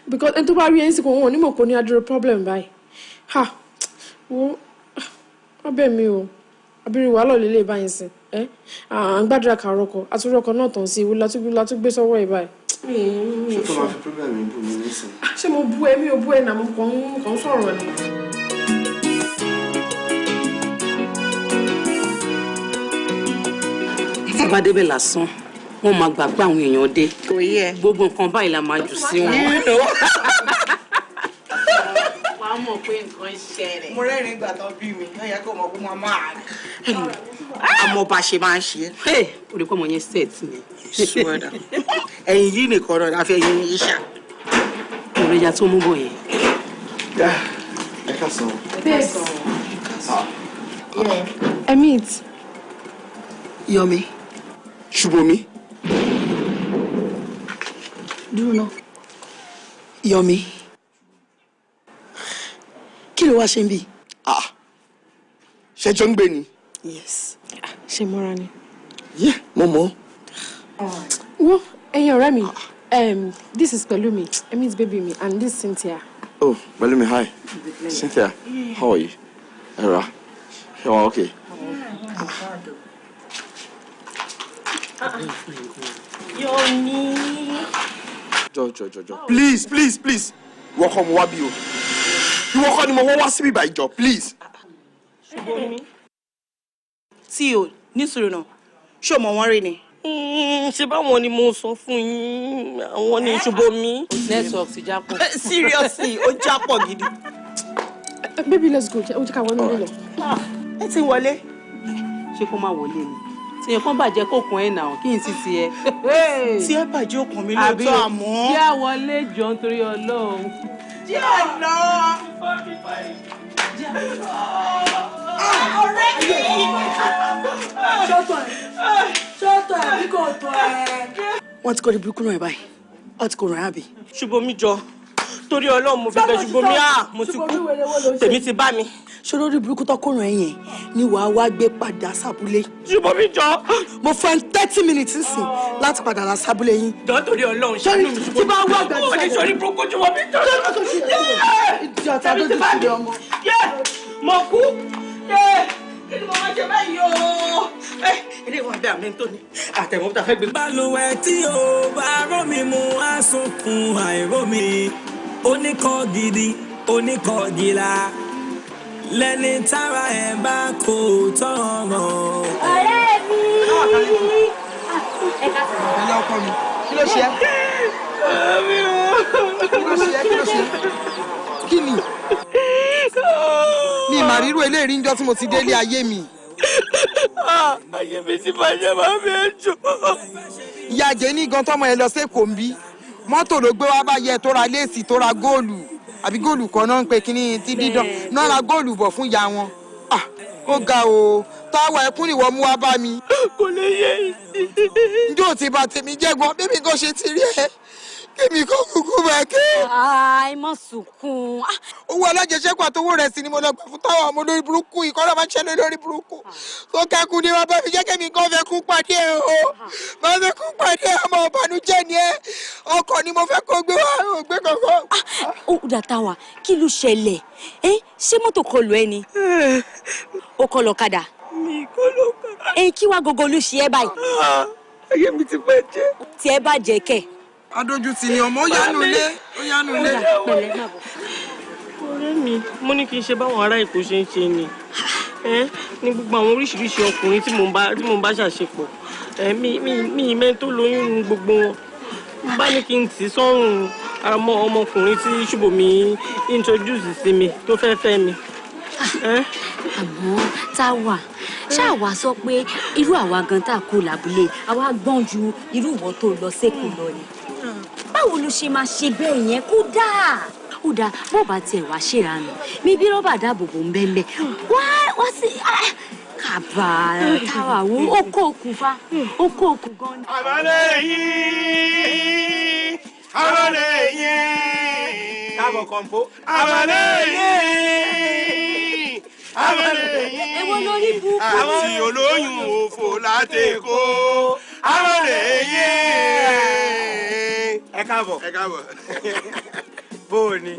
because ẹni tó bá rí ẹni sí kò wọ́n onímọ̀ kò ní adúró problem báyìí. Wo má bẹ̀ mí o. Abiri wàhálà lè báyìí sí. À ń gbàdúrà ká rọ́kọ. Àtúrọ́kọ náà tàn sí ìwé látú gbé sọ́wọ́ ẹ̀ báyìí. Ṣé tó máa fi problem yìí bù mí nísìn? Ṣé mo bú ẹ? Mi ò bú ẹ náà, mo kàn ń sọ̀rọ̀ ni. Tí bá débẹ̀ lásán wọ́n máa gbà pé àwọn èèyàn dé. Kò yẹ. Gbogbo nǹkan báyìí la máa jù sí wọn. Wàá mọ̀ pé nǹkan ṣẹlẹ̀. Mo rẹ́rìn-ín ìgbà tán bí mi, ó yẹ kó mọ̀ pé mo máa rẹ̀. Àmọ́ bá ṣe máa ń ṣe. Olùkọ́ ọmọ yẹn set ni. Ṣùgbọ́n ẹ̀yìn yìí nìkan náà láfi ẹ̀yìn yìí ṣá. Ọ̀rẹ́ ìyá tó mú bọ̀ yẹn. Ẹ ká sọ. Emit. Yomi. Ṣubomi. Dúró náà. Yomi. Kí ló wá ṣe ń bí? Ṣẹjọ́ ń gbé ni. Yes. Ṣé mọ́ra ni? Yeah, mo mọ̀. Wo ẹ̀yin ọ̀rẹ́ mi. This is Pelumi, Emit's baby me, and this is Cynthia. Oh, Pelumi, hi. Cynthia, how are you? Era, you are okay? Yomi. Jọ. Please. Walk home, wabi o. You walk on mo wá síbí báyìí jọ, please. Tí o ní sùúrù náà, ṣé o mọ̀ wọ́n rí ni? Ṣé báwọn ni mo sọ fún yín, àwọn ni Ṣubomi. Network ti jápọ̀. Seriously, ó jápọ̀ gidi. Baby, let's go. Ó jẹ́ ká wọlé lọ. Ẹ ti wọlé. Ṣé kó má wọlé ni? Tí ẹ̀kan bàjẹ́ kó kun ẹ̀ náà, kí n sì ti ẹ. Tí ẹ bàjẹ́ okùn mi lóòótọ́ àmọ́. Kí á wọlé jọ nítorí Ọlọ́run. Díẹ̀ lọ. Ọ̀rẹ́ mi. Ṣọ́tọ̀ ẹ̀ bí kò tó ẹ. Wọ́n ti kọ́ di burúkú náà báyìí. Wọ́n ti kò rán àbí. Ṣubomi jọ. Torí Ọlọ́run mo fi bẹ̀ Ṣubomi mo ti kú. Tèmi ti bá mi. Ṣé lórí burúkú tó kóràn ẹ̀yẹn ni wàá wá gbé padà sábúlé? Ṣubomi jọ. Mo fẹ́ 30 minutes nsìn láti padà lọ sábúlé yín. Jọ torí Ọlọ́run ṣàánú mi Ṣubomi. Tí bá wá gbẹ̀dẹ̀ sẹ́yìn. Ó ní sọ́rí burúkú Ṣubomi jọ. Ìjọta lójú ti ọmọ. Mo kú. Kí ni mo máa jẹ báyìí o? Ilé ìwọ̀n bẹ́ẹ̀ àmì tó ní. Àtẹ̀wọ́n tá a fẹ́ gbé. Balùwẹ̀ tí o bá rómi mu á sunkún àìrómi. Oníkọ́ gidi, oníkọ́ gila. Lẹ́ni tára ẹ̀ bá kò tọrọ. Ọ̀rẹ́ mi. Ẹ̀lẹ́ ọkọ mi, kí ló ṣe ẹ́? Kí ni? Ní ìmàrírú eléèrí ńjọ́ tí mo ti délé ayé mi. Ayé mi ti bàjẹ́ máa fi ẹ̀ jù. Ìyá àjẹ́ ní gan tọ́mọ ẹ lọ sí Èkó ń bí. Mọ́tò ló gbé wá bá yẹ tó ra léèsì tó ra góòlù. Àbí góòlù kan náà ń pe kíní tí dídán. Náà ra góòlù bọ̀ fún ìyá wọn. Ó ga o. Táwa ẹkún nìwọ mú wá bá mi. Kò lè yé ìsìn. Njó ti bà tèmi jẹ́ gan, bébí kan ṣe ti rí ẹ. Kémi kó kúkú bá ké. Ai, má sunkún. Owó alájẹsẹ́kù àtowó rẹ̀ sì ni mo lọ gbà fún táwọn ọmọ olórí burúkú ìkọ́lọ́ máa ń ṣẹlẹ̀ lórí burúkú. Ó kẹ́kùn ní wọn bá fi jẹ́ kémi kan fẹ́ kú pàdé ẹ o. Máa fẹ́ kú pàdé ọmọ ọ̀bànújẹ́ ni ẹ. Ọkọ̀ ni mo fẹ́ kó gbé wá, ò gbé kankan. Ó dàtà wá, kí ló ṣẹlẹ̀? Ṣé mọ́tò kọlù ẹ ni? Ó kọlù ọ̀kadà? Mi kọlù ọ̀kadà. Kí wá gogo ló ṣe ẹ́ báyìí? Ayé mi ti bàjẹ́. Tí ẹ bá jẹ́ kẹ̀. Adójútì ni ọmọ ó yánu lé. Pẹ̀lẹ́ má bọ̀. Ọ̀rẹ́ mi, mo ní kí n ṣe báwọn ará Èkó ṣe ń ṣe ni. Ní gbogbo àwọn oríṣiríṣi ọkùnrin tí mò ń bá ṣàṣepọ̀. Mi ìmẹ́ tó lóyún nu gbogbo wọn. Mo bá ní kí n tì sọ́rùn ọmọkùnrin tí Ṣubomi introduce sí mi tó fẹ́ fẹ́ mi. Àmọ́ Táwà, ṣáà wá sọ pé irú àwa gan tá a kú lábúlé, àwa gbọ́n ju irú ìwọ tó lọ sékòó lọ ni. Báwo ló ṣe máa ṣe bẹ́ẹ̀ yẹn kó dáa? ó dáa bó bá tiẹ̀ wá ṣèrànù mi bí rọ́bà dáàbòbò ń bẹ́ẹ̀ wá sí kàbà táwa wo ó kó òkú fa ó kó òkú gan ni. àmàlẹ́yìn káàbọ̀ kọ̀ǹpó. àmàlẹ́yìn èwo lórí búkú. àti olóyún òfò látẹ̀kọ́ àmàlẹ́yìn. ẹ káàbọ̀. bó o ní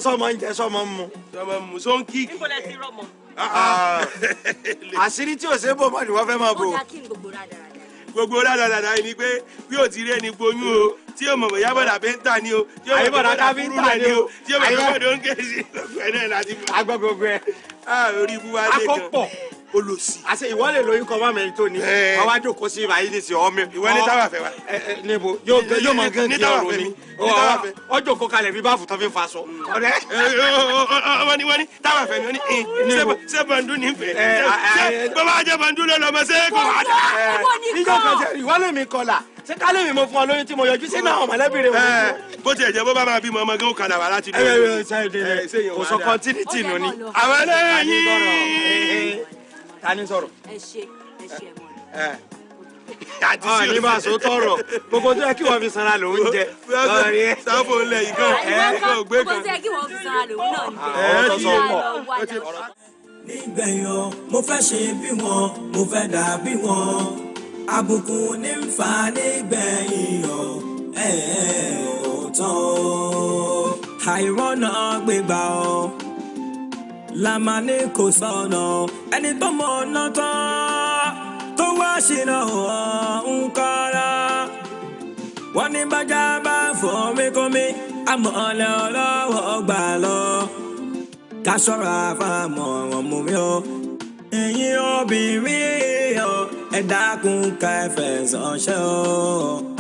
sọmọ ń jẹ sọmọ ń mu. sọ ń kí. níbo lẹ ti rọmọ. àṣírí tí ò ṣe bò mọ́ ni wọ́n fẹ́ máa bò. ó dá kí n gbogbo rádaràdà. gbogbo rádaràdà yìí ni pé bí o ti rí ẹni gboyún o tí o mọ̀ bóyá bọ̀dà pẹ́ńtà ni o tí o mọ̀ bóyá káfíńtà ni o tí o mọ̀ bóyá bọ̀dà ń kéjì gbogbo ẹ̀ náà láti mọ̀. agbọ́ gbogbo ẹ̀. orí ibú wa lé kan. akọ́pọ̀ olùsí. àṣẹ ìwọ lè lóyún kọ́ mọ́mọ́ ẹni tó ní. wọ́n wá jókòó sí ibà yìí ní sí ọmọ. ìwọ ní táwa fẹ́ wa. níbo yóò mọ gán di ọ̀rọ̀ ni. ọ jókòó kalẹ̀ bí báfù tán fi fa sọ. ọ̀rẹ́. wọ́n ní táwa fẹ́ ni ṣé bọ̀ǹdù ní fẹ́. bọ́lá jẹ́ bọ̀ǹdù lọ́nà ọmọ ṣé kò wá dá. níjọ́ kan jẹ́ ìwọ lè mi kọlà ṣé kálẹ̀ mi mo fún ọ lóyún tí mo yọjú sínú àwọn mọ̀lẹ́bí rẹ̀ wọ́n. bó tiẹ̀ jẹ́ bó bá máa bímọ ọmọ gán kàdà wà láti kò sọ kọ́ńtínítì nù ni. àwọn ẹlẹ́yìn. ta ni sọ̀rọ̀. ẹ ṣe mọ. ní bá a sọ tọrọ gbogbo tó yẹ kí wọn fi sanra lòún jẹ. sáfò ńlẹ yìí kan ògbé kan. gbogbo tó yẹ kí wọn fi sanra lòún náà ń jẹ. nígbẹ̀yàn mo fẹ́ ṣe bí wọn mo fẹ́ dà bí wọn àbùkù ní ń fa nígbẹ̀yìn òótọ́ àìrọ́nà gbégbá ọ lamani kò sọnà ẹni tó mọ ọ̀nà tán tó wá ṣìnà nkọ́ra wọ́n ní bájá bá fọ́míkọ́mí àmọ́lẹ̀ ọlọ́wọ́ gbà lọ ká ṣọ́ra fámọ̀ràn mú mi o ẹ̀yin obìnrin ẹ dákun ká ẹ fẹ̀sọ̀ ṣe o.